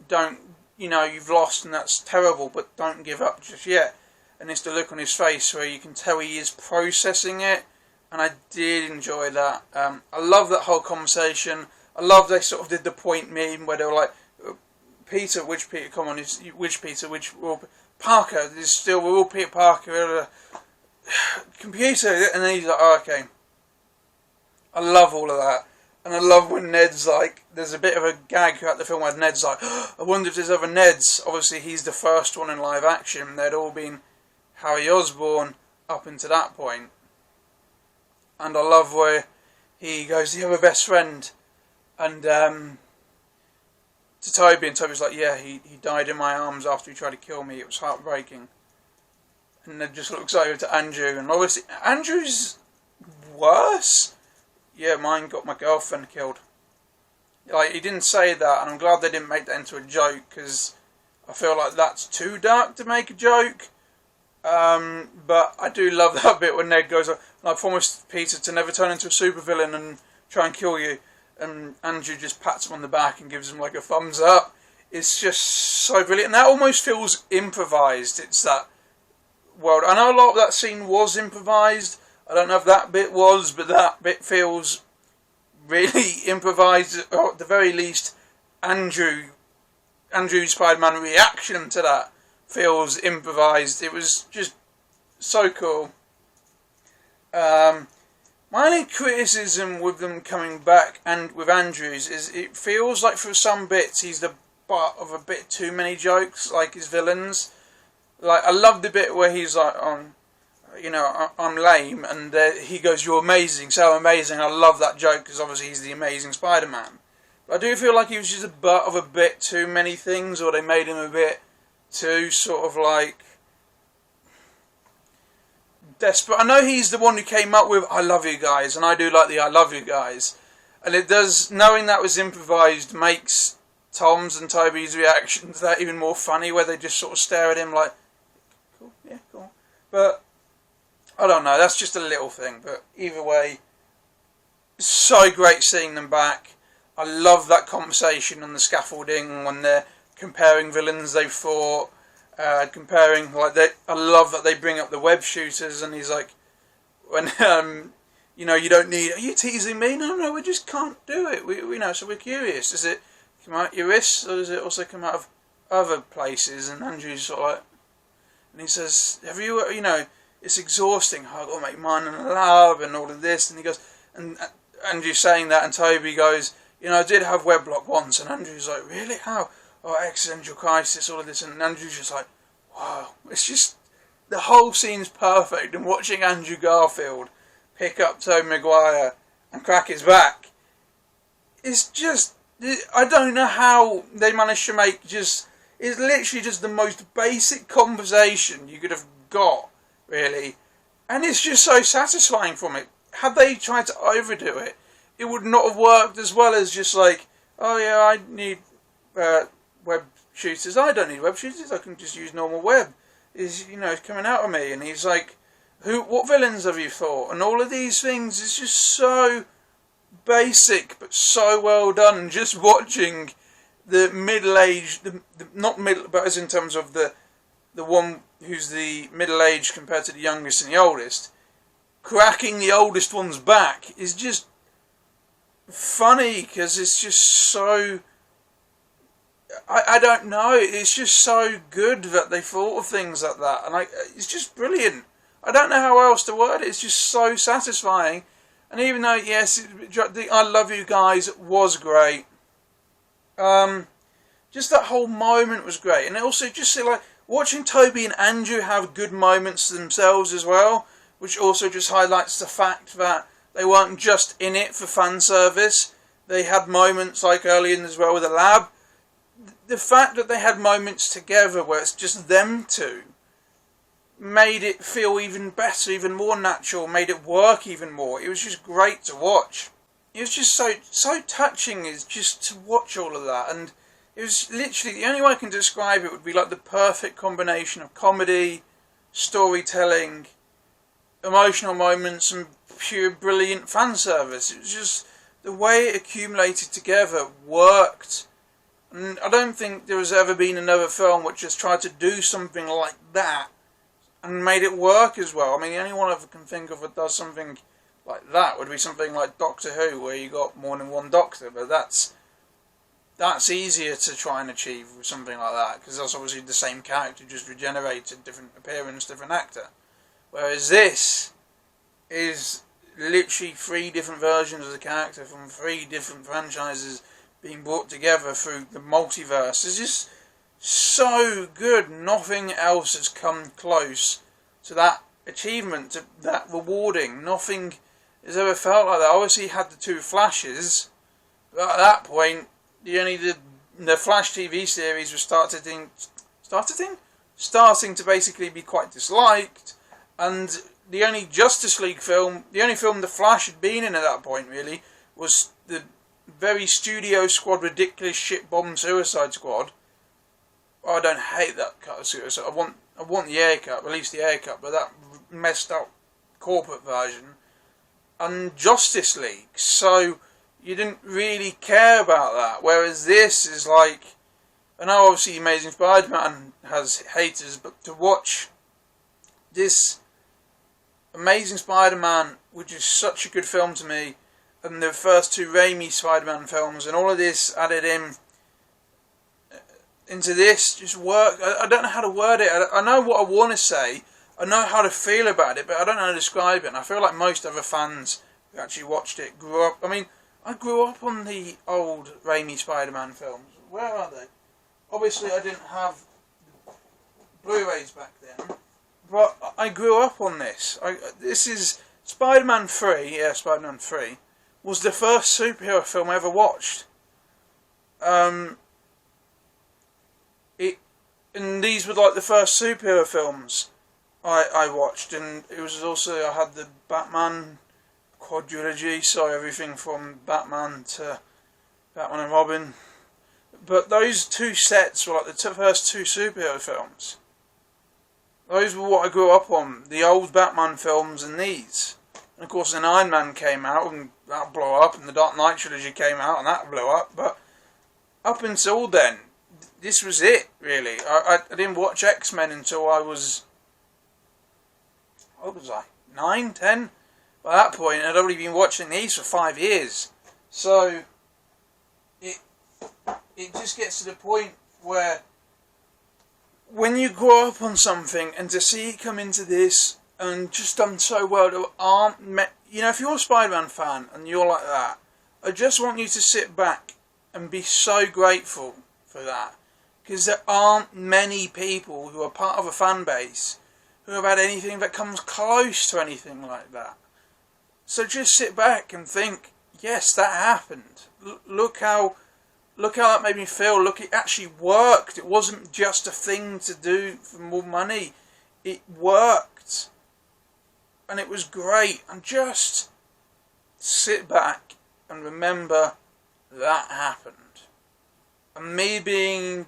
You've lost and that's terrible, but don't give up just yet. And it's the look on his face where you can tell he is processing it. And I did enjoy that. I love that whole conversation. I love they sort of did the point meme where they were like, Peter, which Peter, come on, which Peter, Parker, we're all Peter Parker, computer, and then he's like, oh, okay. I love all of that. And I love when Ned's like, there's a bit of a gag throughout the film where Ned's like, I wonder if there's other Neds. Obviously he's the first one in live action. They'd all been Harry Osborn up until that point. And I love where he goes, do you have a best friend? And to Toby, and Toby's like, yeah, he died in my arms after he tried to kill me. It was heartbreaking. And then just looks over to Andrew, and obviously Andrew's worse. Yeah, mine got my girlfriend killed. Like, he didn't say that, and I'm glad they didn't make that into a joke, because I feel like that's too dark to make a joke. But I do love that bit when Ned goes, I promised Peter to never turn into a supervillain and try and kill you. and Andrew just pats him on the back and gives him like a thumbs up. It's just so brilliant, and that almost feels improvised. It's that world. I know a lot of that scene was improvised. I don't know if that bit was, but that bit feels really improvised. Or at the very least, Andrew's Spider-Man reaction to that feels improvised. It was just so cool. My only criticism with them coming back and with Andrews is it feels like for some bits he's the butt of a bit too many jokes, like his villains. Like, I love the bit where he's like, I'm lame, and he goes, "You're amazing, so amazing." I love that joke because obviously he's the Amazing Spider-Man. But I do feel like he was just a butt of a bit too many things, or they made him a bit too sort of like desperate. I know he's the one who came up with "I love you guys," and I do like the "I love you guys," and it does, knowing that was improvised makes Tom's and Toby's reactions that even more funny, where they just sort of stare at him like, "Cool, yeah, cool." But I don't know, that's just a little thing. But either way, so great seeing them back. I love that conversation on the scaffolding when they're comparing villains they've fought. Comparing, like, I love that they bring up the web shooters, and he's like, when you don't need. Are you teasing me? No, we just can't do it. We know, so we're curious. Does it come out your wrists, or does it also come out of other places? And Andrew's sort of like, and he says, "Have you? It's exhausting. I've got to make mine in the lab and all of this." And he goes, and Andrew's saying that, and Toby goes, "I did have web block once." And Andrew's like, "Really? How?" "Oh, existential crisis, all of this." And Andrew's just like, wow. It's just, the whole scene's perfect. And watching Andrew Garfield pick up Tobey Maguire and crack his back, it's just, I don't know how they managed to make it's literally just the most basic conversation you could have got, really. And it's just so satisfying from it. Had they tried to overdo it, it would not have worked as well as just like, "Oh yeah, I need web shooters." "I don't need web shooters, I can just use normal web. It's coming out of me." And he's like, what villains have you fought? And all of these things is just so basic, but so well done. And just watching the middle-aged, not middle, but as in terms of the one who's the middle-aged compared to the youngest and the oldest, cracking the oldest one's back is just funny, because it's just so, I don't know, it's just so good that they thought of things like that, and it's just brilliant. I don't know how else to word it. It's just so satisfying. And even though, yes, the "I love you guys" was great, just that whole moment was great. And also just like watching Toby and Andrew have good moments themselves as well, which also just highlights the fact that they weren't just in it for fan service. They had moments like earlier as well with the lab. The fact that they had moments together where it's just them two made it feel even better, even more natural, made it work even more. It was just great to watch. It was just so touching, is just to watch all of that. And it was literally, the only way I can describe it would be like the perfect combination of comedy, storytelling, emotional moments, and pure brilliant fan service. It was just, the way it accumulated together worked. And I don't think there has ever been another film which has tried to do something like that and made it work as well. I mean, the only one I can think of that does something like that would be something like Doctor Who, where you got more than one Doctor, but that's easier to try and achieve with something like that, because that's obviously the same character, just regenerated, different appearance, different actor. Whereas this is literally 3 different versions of the character from 3 different franchises being brought together through the multiverse. It's just so good. Nothing else has come close to that achievement, to that rewarding. Nothing has ever felt like that. Obviously, you had the 2 Flashes, but at that point, the Flash TV series was starting to basically be quite disliked, and the only Justice League film, the only film the Flash had been in at that point, really, was the very Studio Squad ridiculous shit bomb Suicide Squad. I don't hate that cut of Suicide. I want the air cut, release the air cut, but that messed up corporate version. And Justice League. So you didn't really care about that. Whereas this is like, I know obviously Amazing Spider-Man has haters, but to watch this Amazing Spider-Man, which is such a good film to me, and the first two Raimi Spider-Man films, and all of this added into this, just work. I don't know how to word it. I know what I want to say. I know how to feel about it, but I don't know how to describe it. And I feel like most other fans who actually watched it grew up. I mean, I grew up on the old Raimi Spider-Man films. Where are they? Obviously, I didn't have Blu-rays back then, but I grew up on this. This is Spider-Man 3. Yeah, Spider-Man 3 was the first superhero film I ever watched. And these were like the first superhero films I watched, and it was also, I had the Batman quadrilogy, so everything from Batman to Batman and Robin. But those two sets were like the first two superhero films. Those were what I grew up on, the old Batman films and these. And of course then Iron Man came out and that blew up, and the Dark Knight trilogy came out and that blew up. But up until then, this was it, really. I didn't watch X-Men until I was, what was I, 9, 10? By that point, I'd already been watching these for 5 years. So, it just gets to the point where, when you grow up on something, and to see it come into this, and just done so well, you know, if you're a Spider-Man fan, and you're like that, I just want you to sit back and be so grateful for that. Because there aren't many people who are part of a fan base who have had anything that comes close to anything like that. So just sit back and think, yes, that happened. Look how that made me feel. Look, it actually worked. It wasn't just a thing to do for more money. It worked. And it was great. And just sit back and remember that happened. And me being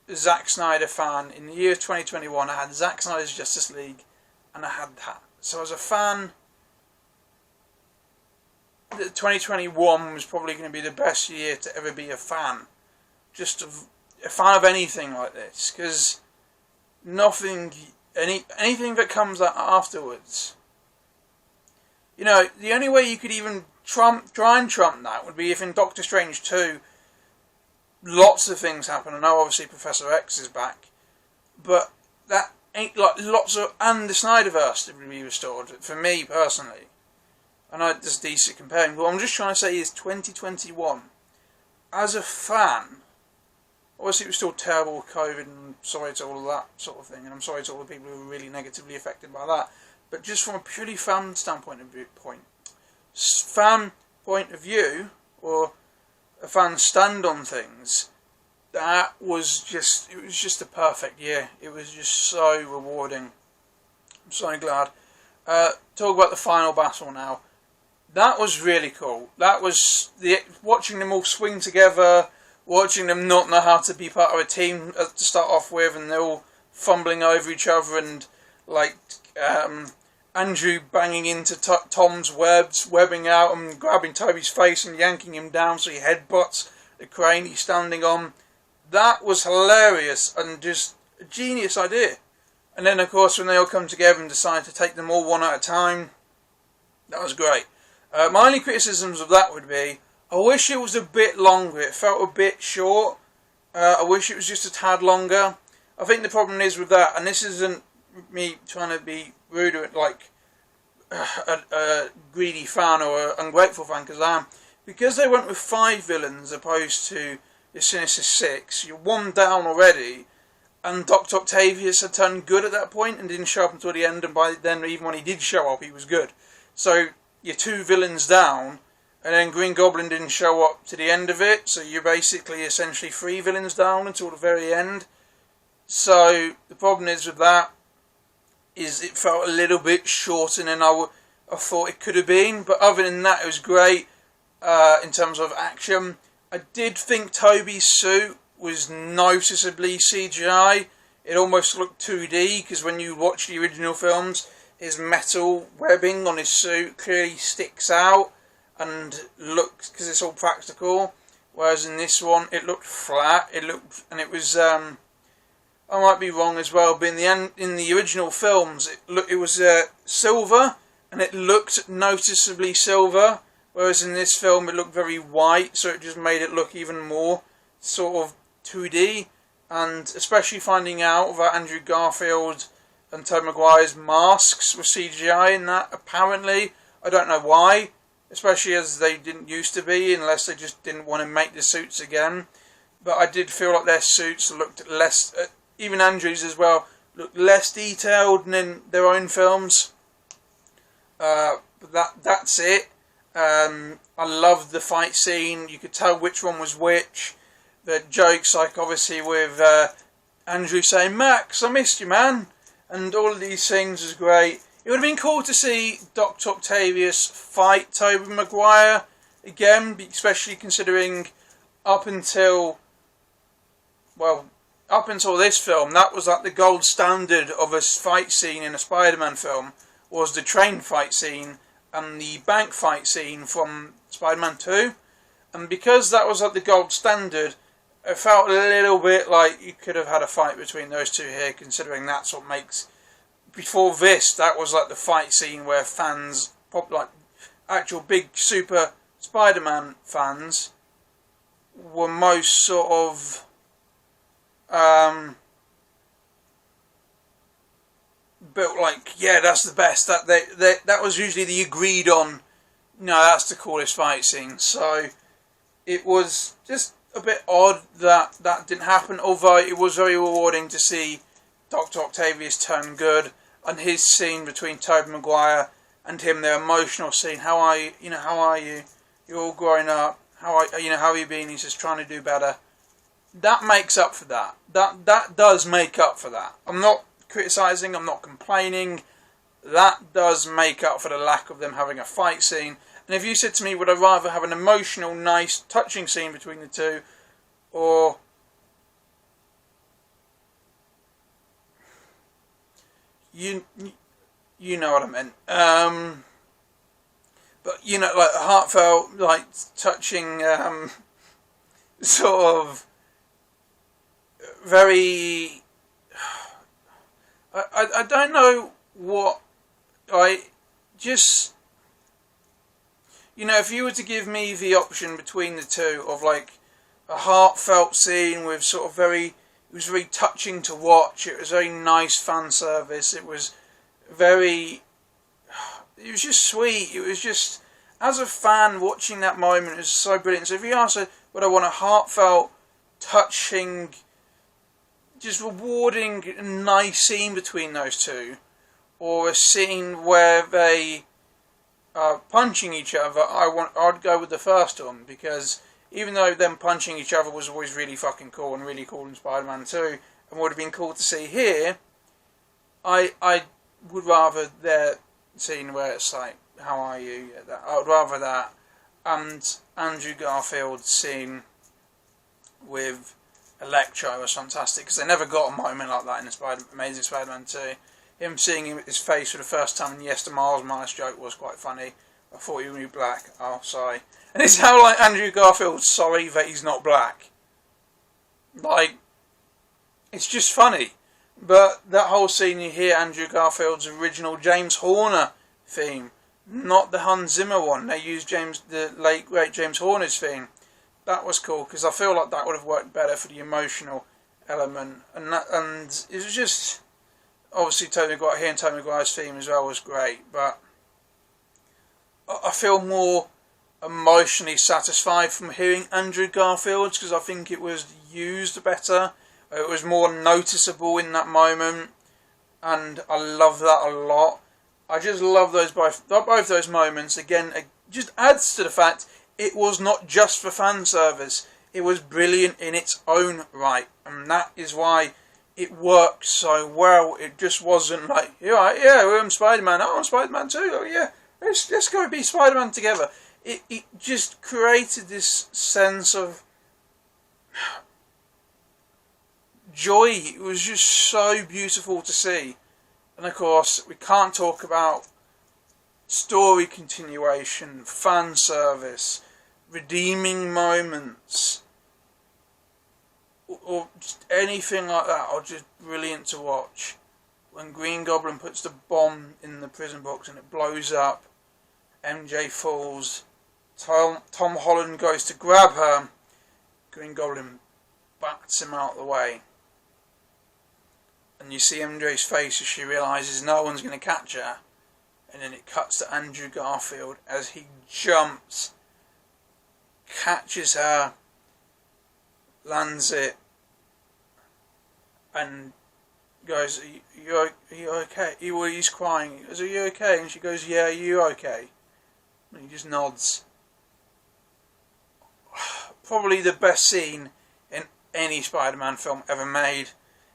a Zack Snyder fan, in the year 2021, I had Zack Snyder's Justice League, and I had that. So as a fan, 2021 was probably going to be the best year to ever be a fan. Just a fan of anything like this, because anything that comes out afterwards, you know, the only way you could even try and trump that would be if in Doctor Strange 2, lots of things happen. I know obviously Professor X is back, but that ain't like and the Snyderverse to be restored, for me personally. I know it's decent comparing, but what I'm just trying to say is 2021, as a fan, obviously it was still terrible with COVID, and I'm sorry to all of that sort of thing, and I'm sorry to all the people who were really negatively affected by that, but just from a purely fan point of view, or a fan's stand on things, it was just a perfect year. It was just so rewarding. I'm so glad. Talk about the final battle now. That was really cool. That was watching them all swing together, watching them not know how to be part of a team to start off with, and they're all fumbling over each other, and like Andrew banging into Tom's webbing out and grabbing Toby's face and yanking him down so he headbutts the crane he's standing on. That was hilarious and just a genius idea. And then of course when they all come together and decide to take them all one at a time, that was great. My only criticisms of that would be, I wish it was a bit longer. It felt a bit short. I wish it was just a tad longer. I think the problem is with that, and this isn't me trying to be rude or like a greedy fan or an ungrateful fan, because I am, because they went with 5 villains opposed to the Sinister Six, you're 1 down already, and Dr. Octavius had turned good at that point and didn't show up until the end, and by then, even when he did show up, he was good. So you're 2 villains down, and then Green Goblin didn't show up to the end of it, so you're basically essentially 3 villains down until the very end. So the problem is with that, is it felt a little bit shorter than I thought it could have been, but other than that it was great in terms of action. I did think Toby's suit was noticeably CGI. It almost looked 2D, because when you watch the original films, his metal webbing on his suit clearly sticks out, and looked, because it's all practical, whereas in this one it looked flat. It was I might be wrong as well, but in the original films it was silver, and it looked noticeably silver, whereas in this film it looked very white, so it just made it look even more sort of 2D. And especially finding out that Andrew Garfield and Tobey Maguire's masks were CGI in that, apparently. I don't know why, especially as they didn't used to be, unless they just didn't want to make the suits again. But I did feel like their suits looked less, even Andrew's as well, looked less detailed than in their own films. But that's it. I loved the fight scene. You could tell which one was which. The jokes, like obviously with Andrew saying, "Max, I missed you, man," and all of these things was great. It would have been cool to see Dr. Octavius fight Tobey Maguire again, especially considering up until this film, that was like the gold standard of a fight scene in a Spider-Man film, was the train fight scene and the bank fight scene from Spider-Man 2. And because that was like the gold standard, it felt a little bit like you could have had a fight between those two here, considering that's what makes... Before this, that was like the fight scene where fans, like actual big super Spider-Man fans, were most sort of built like, yeah, that's the best. That was usually the agreed on. No, that's the coolest fight scene. So it was just a bit odd that didn't happen. Although it was very rewarding to see Dr. Octavius turn good, and his scene between Tobey Maguire and him, their emotional scene. How are you? You know, how are you? You're all growing up. How have you been? He's just trying to do better. That makes up for that. That does make up for that. I'm not criticising, I'm not complaining. That does make up for the lack of them having a fight scene. And if you said to me, would I rather have an emotional, nice, touching scene between the two, or... You know what I meant. But, you know, like a heartfelt, like, touching, sort of very... I don't know what... I just... You know, if you were to give me the option between the two of, like, a heartfelt scene with sort of very... It was very touching to watch. It was very nice fan service. It was very... It was just sweet. It was just... As a fan, watching that moment, it was so brilliant. So if you ask, would I want a heartfelt, touching, just rewarding, nice scene between those two, or a scene where they are punching each other, I'd go with the first one, because even though them punching each other was always really fucking cool and really cool in Spider-Man 2, and would have been cool to see here, I would rather their scene where it's like, how are you? I would rather that, and Andrew Garfield's scene with Electro was fantastic, because they never got a moment like that in Amazing Spider-Man 2. Him seeing his face for the first time, and yes, the Miles Morales joke was quite funny. I thought you were black. Oh, sorry. And it's how, like, Andrew Garfield's sorry that he's not black. Like, it's just funny. But that whole scene, you hear Andrew Garfield's original James Horner theme, not the Hans Zimmer one. They used the late great James Horner's theme. That was cool, because I feel like that would have worked better for the emotional element. And it was just... Obviously, Tobey Maguire's theme as well was great, but I feel more emotionally satisfied from hearing Andrew Garfield's, because I think it was used better. It was more noticeable in that moment, and I love that a lot. I just love both those moments. Again, it just adds to the fact it was not just for fan service. It was brilliant in its own right, and that is why it worked so well. It just wasn't like, I'm Spider-Man. Oh, I'm Spider-Man too. Oh yeah, let's go be Spider-Man together. It just created this sense of joy. It was just so beautiful to see. And of course, we can't talk about story continuation, fan service, redeeming moments, or just anything like that are just brilliant to watch. When Green Goblin puts the bomb in the prison box and it blows up, MJ falls, Tom Holland goes to grab her, Green Goblin bats him out of the way. And you see MJ's face as she realises no one's going to catch her. And then it cuts to Andrew Garfield as he jumps, catches her, lands it, and goes, are you okay? He's crying. He goes, are you okay? And she goes, yeah, are you okay? And he just nods. Probably the best scene in any Spider-Man film ever made.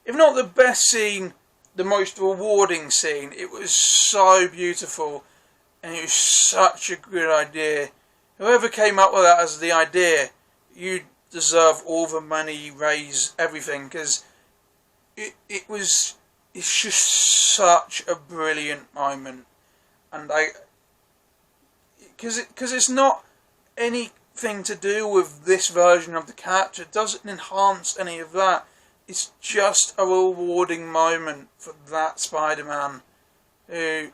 If not the best scene, the most rewarding scene. It was so beautiful, and it was such a good idea. Whoever came up with that as the idea, you deserve all the money, raise everything, because it's just such a brilliant moment. And because it's not anything to do with this version of the character, it doesn't enhance any of that. It's just a rewarding moment for that Spider-Man, who,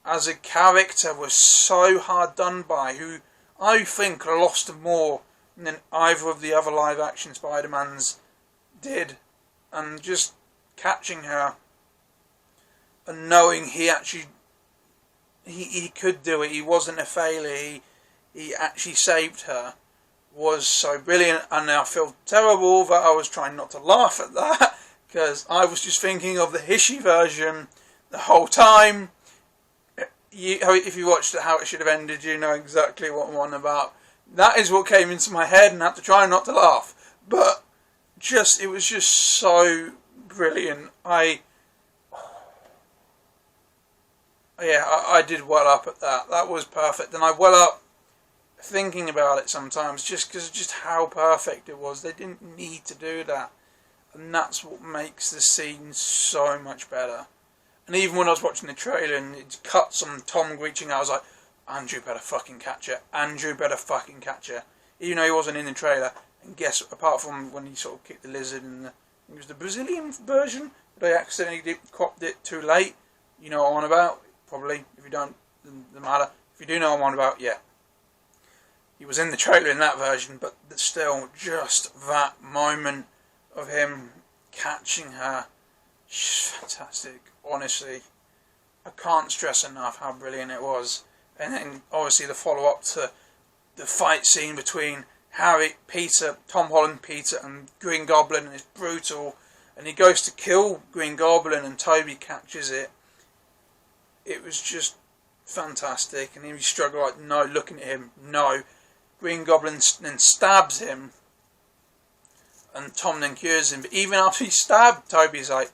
as a character, was so hard done by, who I think lost more than either of the other live-action Spider-Mans did. And just catching her and knowing he could do it, he wasn't a failure, he actually saved her, was so brilliant. And I feel terrible that I was trying not to laugh at that, because I was just thinking of the Hishy version the whole time. If you watched it, How It Should Have Ended, you know exactly what I'm on about. That is what came into my head, and I had to try not to laugh. But it was just so brilliant. I did well up at that. That was perfect, and I well up thinking about it sometimes, just because of just how perfect it was. They didn't need to do that, and that's what makes the scene so much better. And even when I was watching the trailer and it cuts on Tom reaching out, I was like, Andrew better fucking catch her. Andrew better fucking catch her. Even though he wasn't in the trailer. And guess, apart from when he sort of kicked the lizard and it was the Brazilian version, but I accidentally cropped it too late. You know what I'm on about? Probably. If you don't, doesn't matter. If you do know what I'm on about, yeah. He was in the trailer in that version, but still, just that moment of him catching her, just fantastic. Honestly, I can't stress enough how brilliant it was. And then, obviously, the follow-up to the fight scene between Harry, Peter, Tom Holland, Peter, and Green Goblin, and it's brutal. And he goes to kill Green Goblin, and Toby catches it. It was just fantastic. And he struggled, like, no, looking at him, no. Green Goblin then stabs him, and Tom then cures him. But even after he stabbed, Toby's like,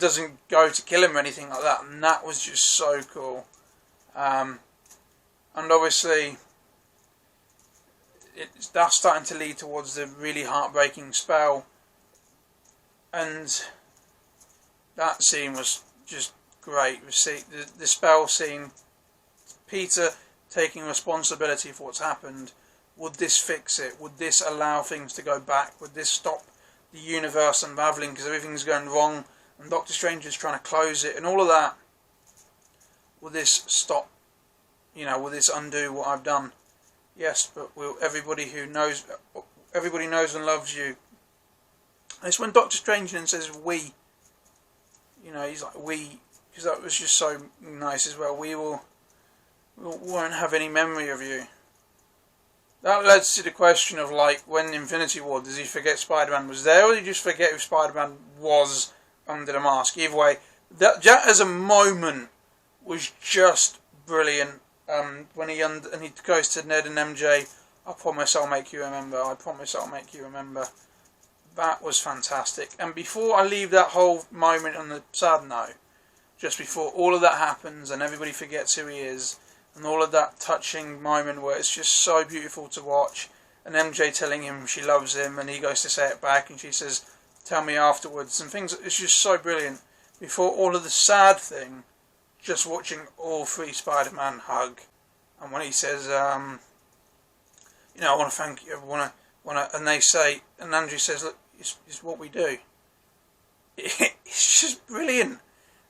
doesn't go to kill him or anything like that. And that was just so cool. And obviously, that's starting to lead towards the really heartbreaking spell. And that scene was just great. We see the spell scene, Peter taking responsibility for what's happened. Would this fix it? Would this allow things to go back? Would this stop the universe unraveling because everything's going wrong and Doctor Strange is trying to close it and all of that? Will this stop? Will this undo what I've done? Yes, but everybody knows and loves you. And it's when Doctor Strange then says we. He's like we, because that was just so nice as well. We won't have any memory of you. That leads to the question of, like, when Infinity War, does he forget Spider-Man was there, or did he just forget who Spider-Man was under the mask? Either way, that as a moment was just brilliant. When he goes to Ned and MJ, I promise I'll make you remember. I promise I'll make you remember. That was fantastic. And before I leave that whole moment on the sad note, just before all of that happens and everybody forgets who he is, and all of that touching moment where it's just so beautiful to watch, and MJ telling him she loves him, and he goes to say it back, and she says, tell me afterwards, and things, it's just so brilliant. Before all of the sad thing, just watching all three Spider-Man hug, and when he says, I want to thank you, and they say, and Andrew says, look, it's what we do. It's just brilliant.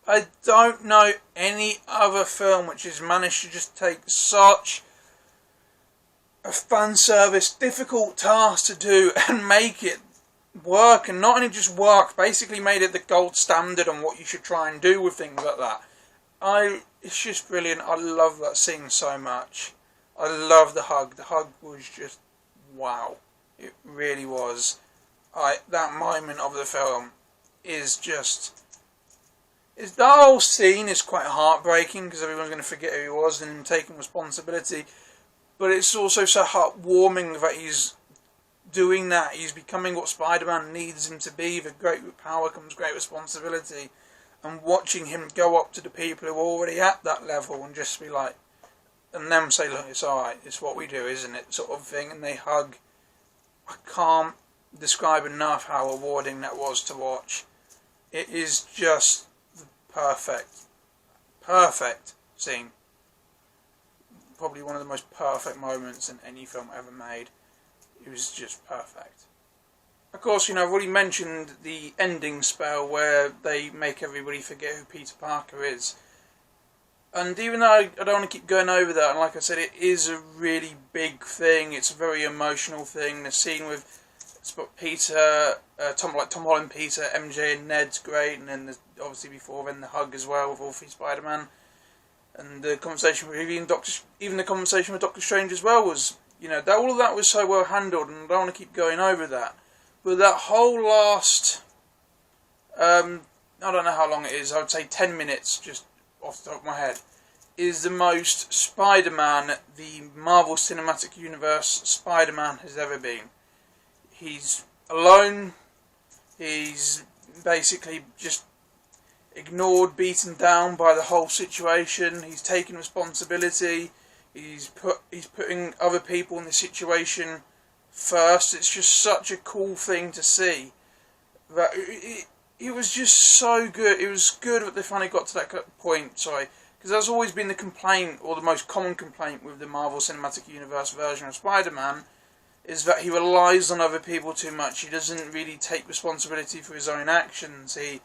I don't know any other film which has managed to just take such a fan service, difficult task to do and make it work, and not only just work, basically made it the gold standard on what you should try and do with things like that. It's just brilliant. I love that scene so much. I love the hug. The hug was just wow. It really was. That moment of the film is just... the whole scene is quite heartbreaking because everyone's going to forget who he was and him taking responsibility. But it's also so heartwarming that he's doing that. He's becoming what Spider-Man needs him to be. With great power comes great responsibility. And watching him go up to the people who are already at that level and just be like... and them say, look, it's alright, it's what we do, isn't it? Sort of thing. And they hug. I can't describe enough how rewarding that was to watch. It is just the perfect scene. Probably one of the most perfect moments in any film ever made. It was just perfect. Of course, I've already mentioned the ending spell where they make everybody forget who Peter Parker is. And even though I don't want to keep going over that, and like I said, it is a really big thing. It's a very emotional thing. The scene with Peter, Tom Holland, Peter, MJ, and Ned's great, and then obviously before then the hug as well with all three Spider-Man, and the conversation with even the conversation with Doctor Strange as well was, that all of that was so well handled, and I don't want to keep going over that. But that whole last, I don't know how long it is. I would say 10 minutes, just off the top of my head, is the most Spider-Man the Marvel Cinematic Universe Spider-Man has ever been. He's alone. He's basically just ignored, beaten down by the whole situation. He's taking responsibility. He's putting other people in the situation first. It's just such a cool thing to see. That it was just so good. It was good that they finally got to that point. Because that's always been the complaint, or the most common complaint with the Marvel Cinematic Universe version of Spider-Man, is that he relies on other people too much. He doesn't really take responsibility for his own actions. He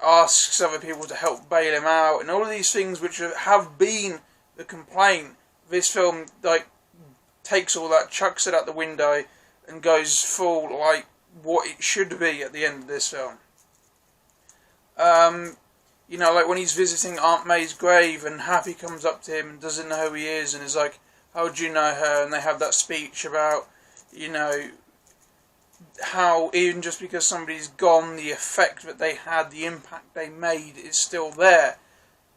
asks other people to help bail him out, and all of these things which have been the complaint. This film takes all that, chucks it out the window, and goes full what it should be at the end of this film. When he's visiting Aunt May's grave, and Happy comes up to him and doesn't know who he is, and is like, how do you know her? And they have that speech about, how even just because somebody's gone, the effect that they had, the impact they made is still there.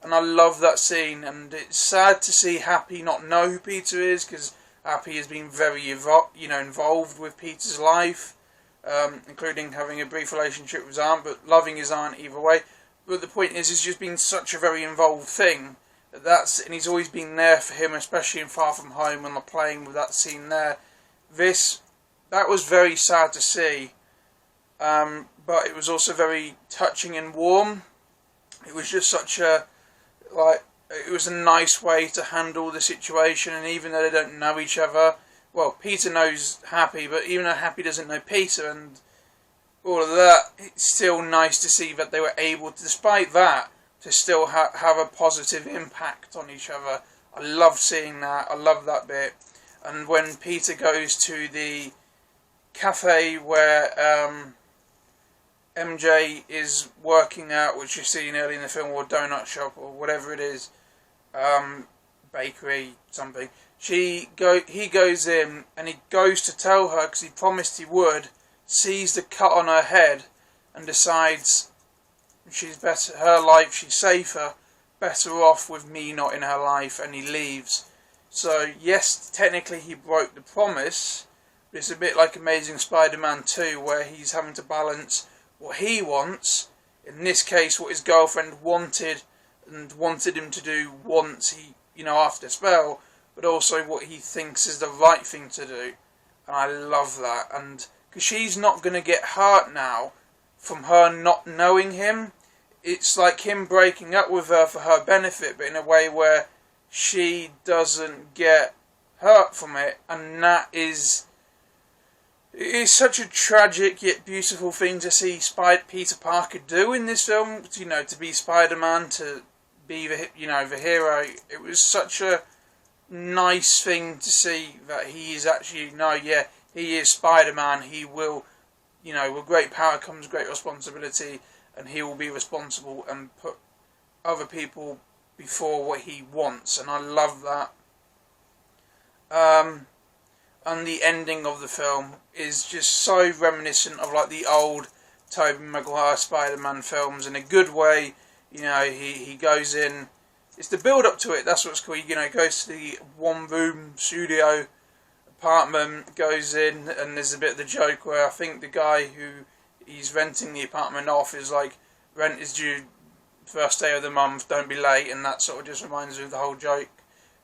And I love that scene, and it's sad to see Happy not know who Peter is, because Happy has been very involved with Peter's life, including having a brief relationship with his aunt, but loving his aunt either way. But the point is, it's just been such a very involved thing. And he's always been there for him, especially in Far From Home, when they're playing with that scene there. That was very sad to see, but it was also very touching and warm. It was just such it was a nice way to handle the situation, and even though they don't know each other, well, Peter knows Happy, but even though Happy doesn't know Peter, and all of that, it's still nice to see that they were able to, despite that, to still have a positive impact on each other. I love seeing that. I love that bit. And when Peter goes to the cafe where MJ is working out, which you see early in the film, or donut shop, or whatever it is, bakery, something. He goes in, and he goes to tell her, because he promised he would, sees the cut on her head, and decides she's better, her life, she's safer, better off with me not in her life, and he leaves. So yes, technically he broke the promise, but it's a bit like Amazing Spider-Man 2, where he's having to balance what he wants, in this case what his girlfriend wanted, and wanted him to do once after the spell, but also what he thinks is the right thing to do. And I love that, and because she's not going to get hurt now from her not knowing him. it's like him breaking up with her for her benefit, but in a way where she doesn't get hurt from it, and that is... It's such a tragic yet beautiful thing to see Peter Parker do in this film. You know, to be Spider-Man, to be the hero. It was such a nice thing to see that he is actually he is Spider-Man. He will, with great power comes great responsibility, and he will be responsible and put other people before what he wants, and I love that. And the ending of the film is just so reminiscent of like the old Tobey Maguire Spider-Man films in a good way. He goes in. It's the build up to it. That's what's cool. He goes to the one-room studio apartment, goes in, and there's a bit of the joke where I think the guy who he's renting the apartment off is like, rent is due first day of the month, don't be late, and that sort of just reminds me of the whole joke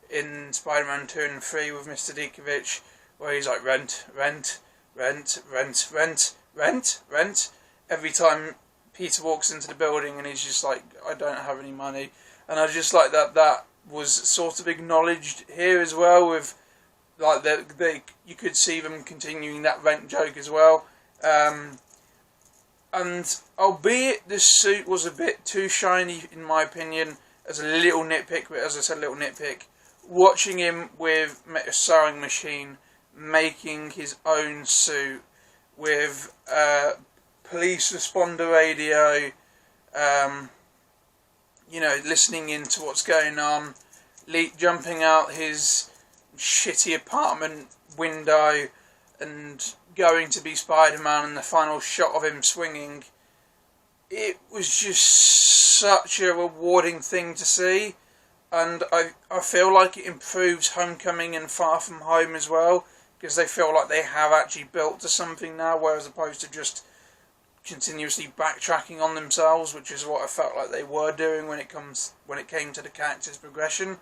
in Spider-Man 2 and 3 with Mr. Dickovich, where he's like, rent, every time Peter walks into the building, and he's just like, I don't have any money. And I just like that was sort of acknowledged here as well, with like you could see them continuing that rent joke as well. And albeit this suit was a bit too shiny in my opinion, as a little nitpick, but as I said, little nitpick, watching him with a sewing machine, making his own suit with police responder radio, listening into what's going on, jumping out his shitty apartment window and going to be Spider-Man, and the final shot of him swinging, it was just such a rewarding thing to see. And I feel like it improves Homecoming and Far From Home as well, because they feel like they have actually built to something now, whereas opposed to just continuously backtracking on themselves, which is what I felt like they were doing when it came to the character's progression.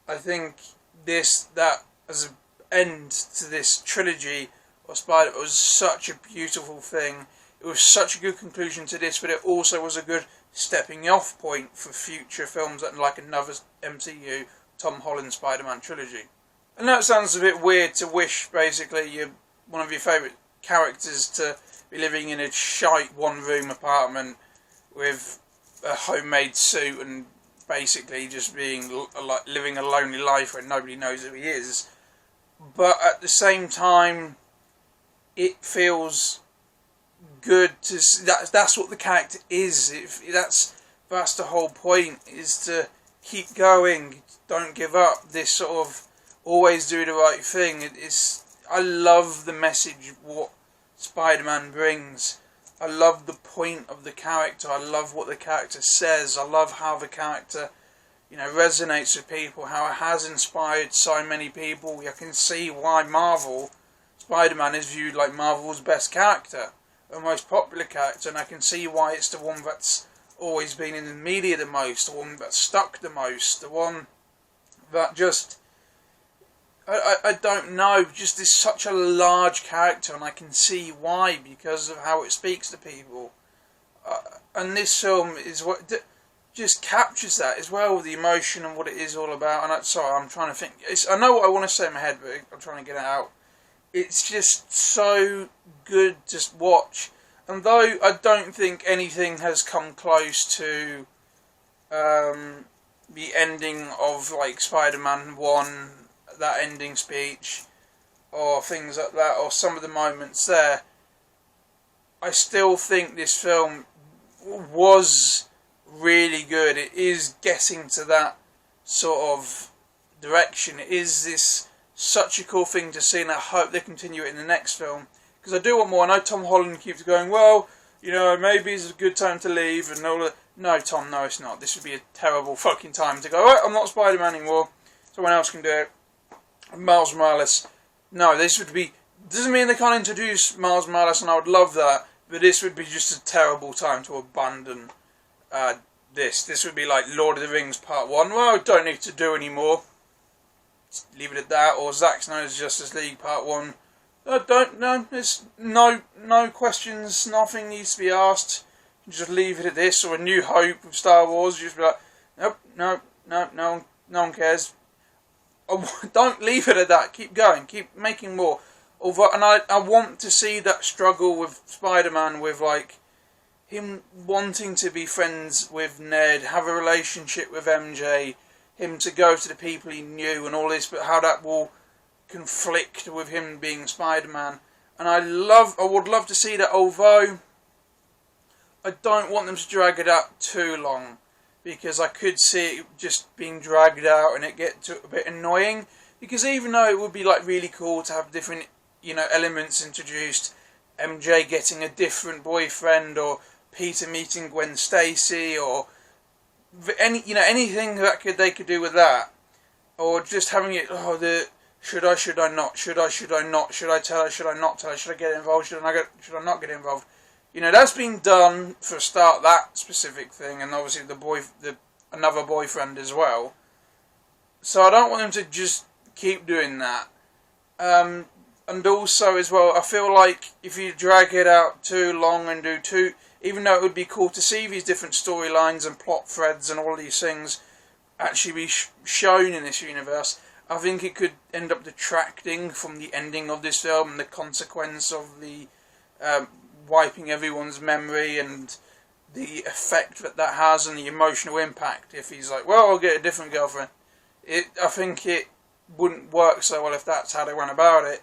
I think that as an end to this trilogy of Spider was such a beautiful thing. It was such a good conclusion to this, but it also was a good stepping off point for future films like another MCU Tom Holland Spider-Man trilogy. I know it sounds a bit weird to wish basically one of your favourite characters to be living in a shite one-room apartment with a homemade suit and basically just being living a lonely life where nobody knows who he is. But at the same time, it feels good to see that's what the character is. That's the whole point, is to keep going, don't give up. This sort of always do the right thing. I love the message what Spider-Man brings. I love the point of the character. I love what the character says. I love how the character, resonates with people. How it has inspired so many people. I can see why Spider-Man is viewed like Marvel's best character, the most popular character, and I can see why it's the one that's always been in the media the most, the one that stuck the most, the one that just, I don't know, just is such a large character, and I can see why, because of how it speaks to people. And this film is what just captures that as well, the emotion and what it is all about. And I'm trying to think. I know what I want to say in my head, but I'm trying to get it out. It's just so good to watch. And though I don't think anything has come close to the ending of like Spider-Man 1, that ending speech, or things like that, or some of the moments there, I still think this film was really good. It is getting to that sort of direction. It is such a cool thing to see, and I hope they continue it in the next film, because I do want more. I know Tom Holland keeps going, well, maybe it's a good time to leave and all that. No, Tom, no, it's not. This would be a terrible fucking time to go, right, I'm not Spider-Man anymore, someone else can do it. Miles Morales. No, this would be... Doesn't mean they can't introduce Miles Morales, and I would love that, but this would be just a terrible time to abandon this. This would be like Lord of the Rings Part 1. Well, don't need to do any more. Just leave it at that. Or Zack Snyder's Justice League Part 1. There's no questions, nothing needs to be asked. just leave it at this, or A New Hope of Star Wars, just be like, nope, no one cares. Don't leave it at that. Keep going. Keep making more. Although, and I want to see that struggle with Spider-Man, with like him wanting to be friends with Ned, have a relationship with MJ, him to go to the people he knew and all this, but how that will conflict with him being Spider-Man. And I would love to see that, although I don't want them to drag it out too long, because I could see it just being dragged out and it get a bit annoying. Because even though it would be like really cool to have different, elements introduced, MJ getting a different boyfriend, or Peter meeting Gwen Stacy, or anything that they could do with that, or just having it. Should I not? Should I not? Should I tell her? Should I not tell her? Should I get involved? Should I not get involved? That's been done for a start, that specific thing, and obviously another boyfriend as well. So I don't want them to just keep doing that. And also as well, I feel like if you drag it out too long and do too, even though it would be cool to see these different storylines and plot threads and all these things actually be shown in this universe, I think it could end up detracting from the ending of this film and the consequence of the wiping everyone's memory and the effect that has and the emotional impact. If he's like, well, I'll get a different girlfriend, I think it wouldn't work so well if that's how they went about it.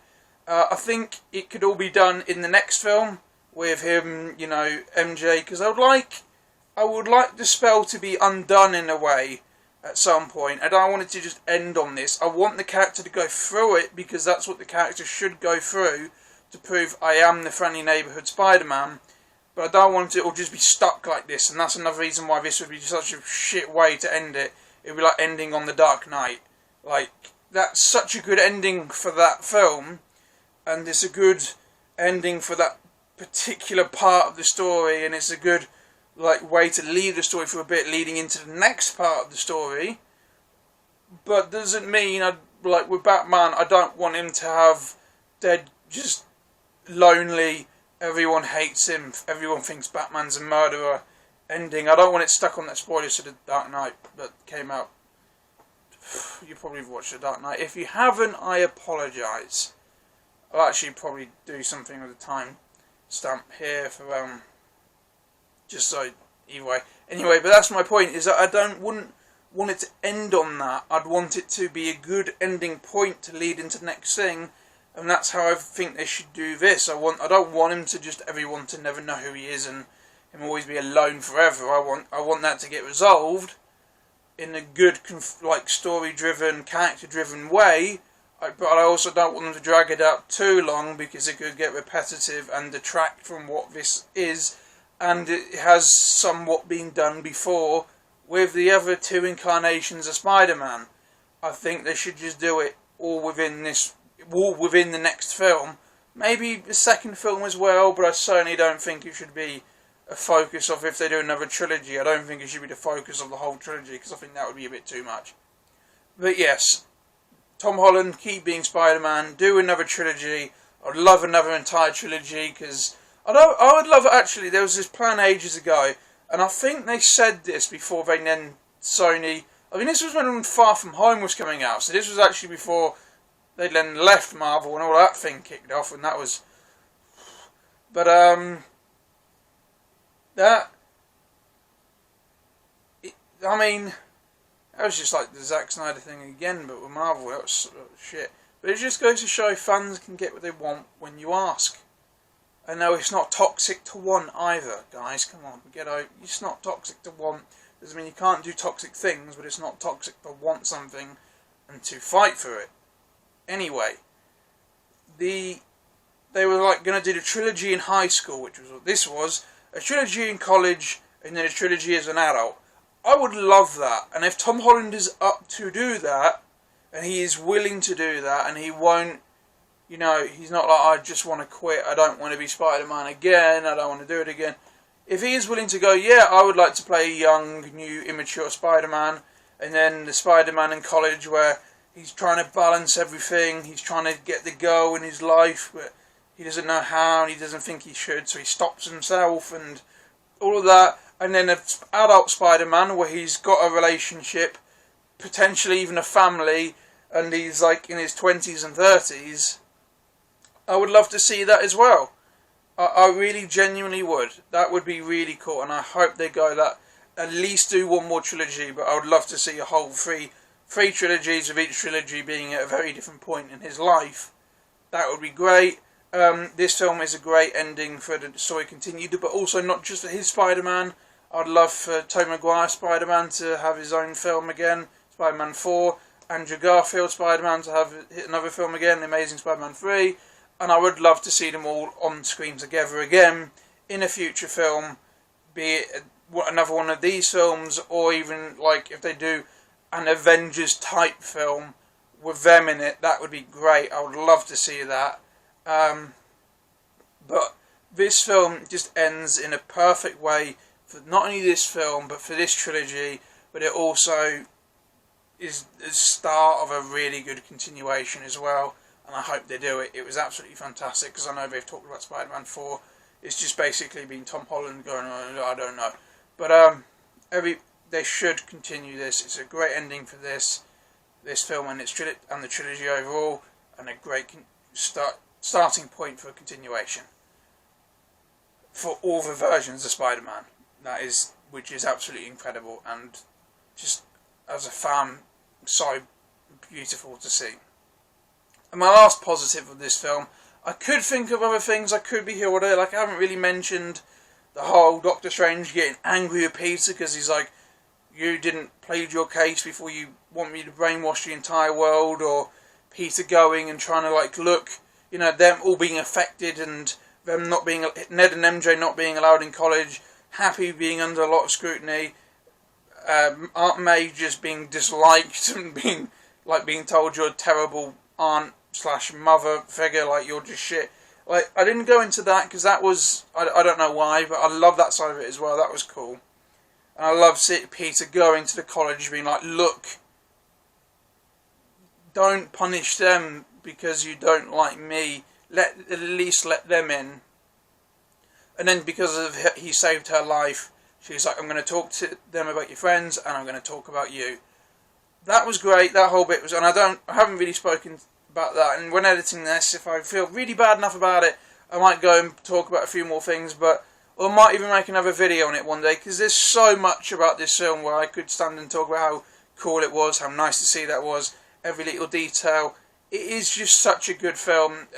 I think it could all be done in the next film with him, MJ, because I would like the spell to be undone in a way at some point. I don't want it to just end on this. I want the character to go through it, because that's what the character should go through to prove I am the friendly neighbourhood Spider-Man. But I don't want it to just be stuck like this, and that's another reason why this would be such a shit way to end it. It would be like ending on The Dark Knight. Like, that's such a good ending for that film, and it's a good ending for that particular part of the story, and it's a good way to leave the story for a bit, leading into the next part of the story. But doesn't mean, with Batman, I don't want him to have dead, just lonely, everyone hates him, everyone thinks Batman's a murderer ending. I don't want it stuck on that spoilers to The Dark Knight that came out. You probably have watched The Dark Knight. If you haven't, I apologise. I'll actually probably do something with a time stamp here for just so either way. Anyway, but that's my point, is that I don't want it to end on that. I'd want it to be a good ending point to lead into the next thing, and that's how I think they should do this. I don't want him to just everyone to never know who he is and him always be alone forever. I want that to get resolved in a good story-driven, character-driven way. But I also don't want them to drag it out too long, because it could get repetitive and detract from what this is, and it has somewhat been done before with the other two incarnations of Spider-Man. I think they should just do it all within the next film. Maybe the second film as well, but I certainly don't think it should be a focus of, if they do another trilogy, I don't think it should be the focus of the whole trilogy, because I think that would be a bit too much. But yes, Tom Holland, keep being Spider-Man, do another trilogy. I'd love another entire trilogy, because I would love it. Actually, there was this plan ages ago, and I think they said this before Sony, this was when Far From Home was coming out, so this was actually before they then left Marvel and all that thing kicked off, and that was, but that was just like the Zack Snyder thing again, but with Marvel, that was shit. But it just goes to show fans can get what they want when you ask. I know it's not toxic to want either, guys. Come on, get out. It's not toxic to want. Doesn't mean you can't do toxic things, but it's not toxic to want something and to fight for it. Anyway, they were going to do the trilogy in high school, which was what this was. A trilogy in college, and then a trilogy as an adult. I would love that, and if Tom Holland is up to do that, and he is willing to do that, and he won't, he's not like, I just want to quit, I don't want to be Spider-Man again, I don't want to do it again. If he is willing to go, yeah, I would like to play a young, new, immature Spider-Man, and then the Spider-Man in college where he's trying to balance everything, he's trying to get the girl in his life, but he doesn't know how, and he doesn't think he should, so he stops himself, and all of that, and then an adult Spider-Man where he's got a relationship, potentially even a family, and he's like in his 20s and 30s. I would love to see that as well. I really genuinely would. That would be really cool, and I hope they go that. At least do one more trilogy, but I would love to see a whole three trilogies, with each trilogy being at a very different point in his life. That would be great. This film is a great ending for the story continued, but also not just for his Spider-Man. I'd love for Tobey Maguire Spider-Man to have his own film again, Spider-Man 4. Andrew Garfield Spider-Man to have another film again, The Amazing Spider-Man 3. And I would love to see them all on screen together again in a future film, be it another one of these films, or even like if they do an Avengers type film with them in it, that would be great. I would love to see that. But this film just ends in a perfect way for not only this film, but for this trilogy, but it also is the start of a really good continuation as well, and I hope they do it. It was absolutely fantastic, because I know they've talked about Spider-Man 4. It's just basically been Tom Holland going, I don't know. But they should continue this. It's a great ending for this film and and the trilogy overall, and a great starting point for a continuation for all the versions of Spider-Man. Which is absolutely incredible, and just as a fan, so beautiful to see. And my last positive of this film, I could think of other things I could be here all day. Like, I haven't really mentioned the whole Doctor Strange getting angry with Peter because he's like, you didn't plead your case before you want me to brainwash the entire world, or Peter going and trying to like look, them all being affected and them not being, Ned and MJ not being allowed in college, Happy being under a lot of scrutiny, Aunt May just being disliked and being told you're a terrible aunt / mother figure, like you're just shit. Like, I didn't go into that because that was, I don't know why, but I love that side of it as well. That was cool. And I love seeing Peter going to the college being like, look, don't punish them because you don't like me. At least let them in. And then because of he saved her life, she's like, I'm going to talk to them about your friends, and I'm going to talk about you. That was great. That whole bit was, and I haven't really spoken about that. And when editing this, if I feel really bad enough about it, I might go and talk about a few more things, or I might even make another video on it one day, because there's so much about this film where I could stand and talk about how cool it was, how nice to see that was, every little detail. It is just such a good film,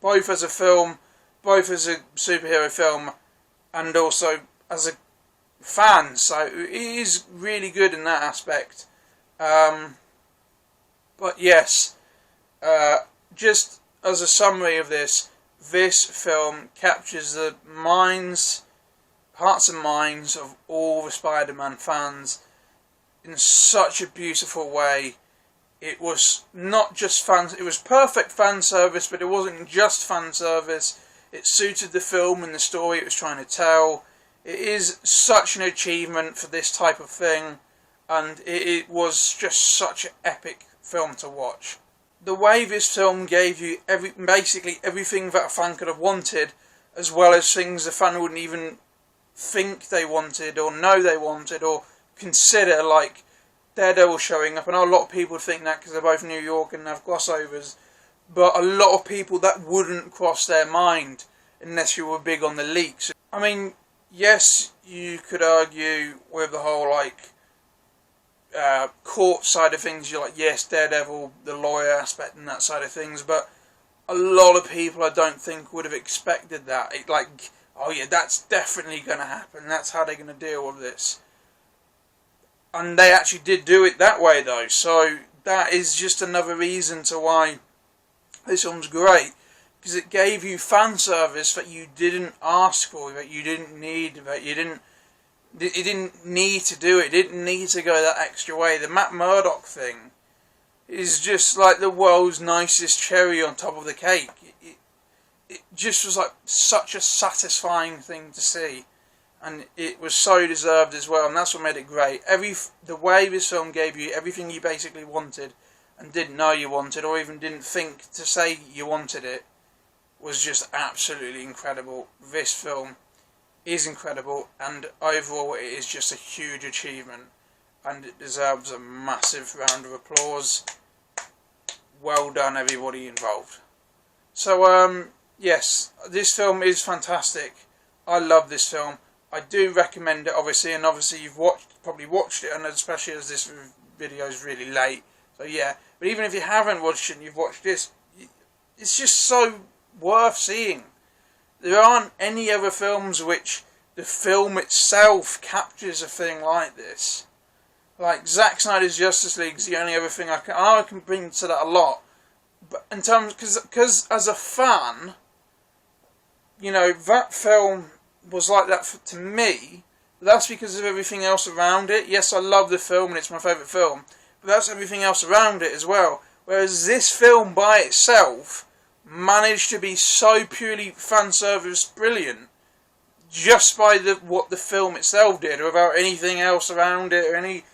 both as a film, both as a superhero film, and also as a fan. So it is really good in that aspect. But yes, just as a summary of this film captures the hearts and minds of all the Spider-Man fans in such a beautiful way. It was not just it was perfect fan service, but it wasn't just fan service. It suited the film and the story it was trying to tell. It is such an achievement for this type of thing, and it was just such an epic film to watch. The way this film gave you basically everything that a fan could have wanted, as well as things the fan wouldn't even think they wanted, or know they wanted, or consider, like Daredevil showing up. I know a lot of people think that because they're both New York and have crossovers, but a lot of people that wouldn't cross their mind unless you were big on the leaks. I mean, yes, you could argue with the whole court side of things. You're like, yes, Daredevil, the lawyer aspect and that side of things, but a lot of people I don't think would have expected that. Oh yeah, that's definitely going to happen. That's how they're going to deal with this. And they actually did do it that way though, so that is just another reason to why this film's great, because it gave you fan service that you didn't ask for, that you didn't need, that you didn't need to do it, didn't need to go that extra way. The Matt Murdock thing is just like the world's nicest cherry on top of the cake. It just was like such a satisfying thing to see, and it was so deserved as well, and that's what made it great. The way this film gave you everything you basically wanted and didn't know you wanted, or even didn't think to say you wanted it, was just absolutely incredible. This film is incredible, and overall it is just a huge achievement, and it deserves a massive round of applause. Well done, everybody involved. So, yes, this film is fantastic. I love this film. I do recommend it, obviously, and obviously you've probably watched it, and especially as this video is really late. So yeah, but even if you haven't watched it and you've watched this, it's just so worth seeing. There aren't any other films which the film itself captures a thing like this. Like Zack Snyder's Justice League is the only other thing I can bring to that a lot. But in terms, because as a fan, you know, that film was like that to me. That's because of everything else around it. Yes, I love the film and it's my favourite film, but that's everything else around it as well. Whereas this film by itself managed to be so purely fan service brilliant, just by what the film itself did, without anything else around it or any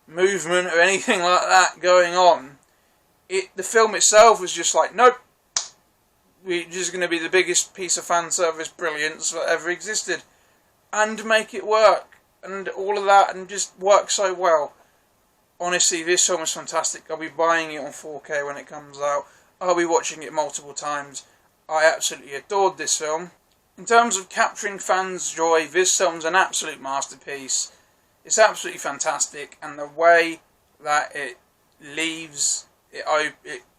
movement or anything like that going on. The film itself was just like, nope, we're just going to be the biggest piece of fan service brilliance that ever existed, and make it work, and all of that, and just work so well. Honestly, this film is fantastic. I'll be buying it on 4K when it comes out. I'll be watching it multiple times. I absolutely adored this film. In terms of capturing fans' joy, this film's an absolute masterpiece. It's absolutely fantastic, and the way that it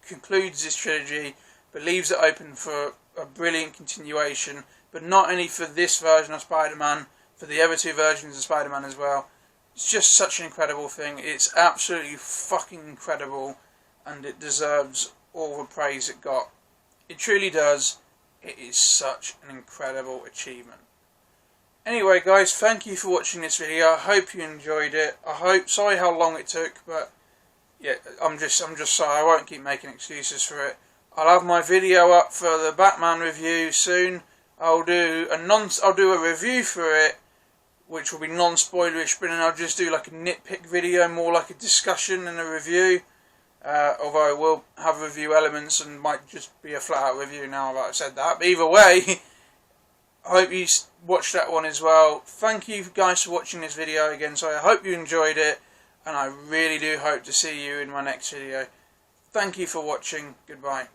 concludes this trilogy, but leaves it open for a brilliant continuation, but not only for this version of Spider-Man, for the other two versions of Spider-Man as well. It's just such an incredible thing. It's absolutely fucking incredible, and it deserves all the praise it got. It truly does. It is such an incredible achievement. Anyway, guys, thank you for watching this video. I hope you enjoyed it. Sorry how long it took, but yeah, I'm just sorry. I won't keep making excuses for it. I'll have my video up for the Batman review soon. I'll do a review for it, which will be non-spoilerish, but then I'll just do like a nitpick video, more like a discussion than a review. Although it will have review elements and might just be a flat-out review now that I've said that. But either way, I hope you watched that one as well. Thank you guys for watching this video again. So I hope you enjoyed it, and I really do hope to see you in my next video. Thank you for watching. Goodbye.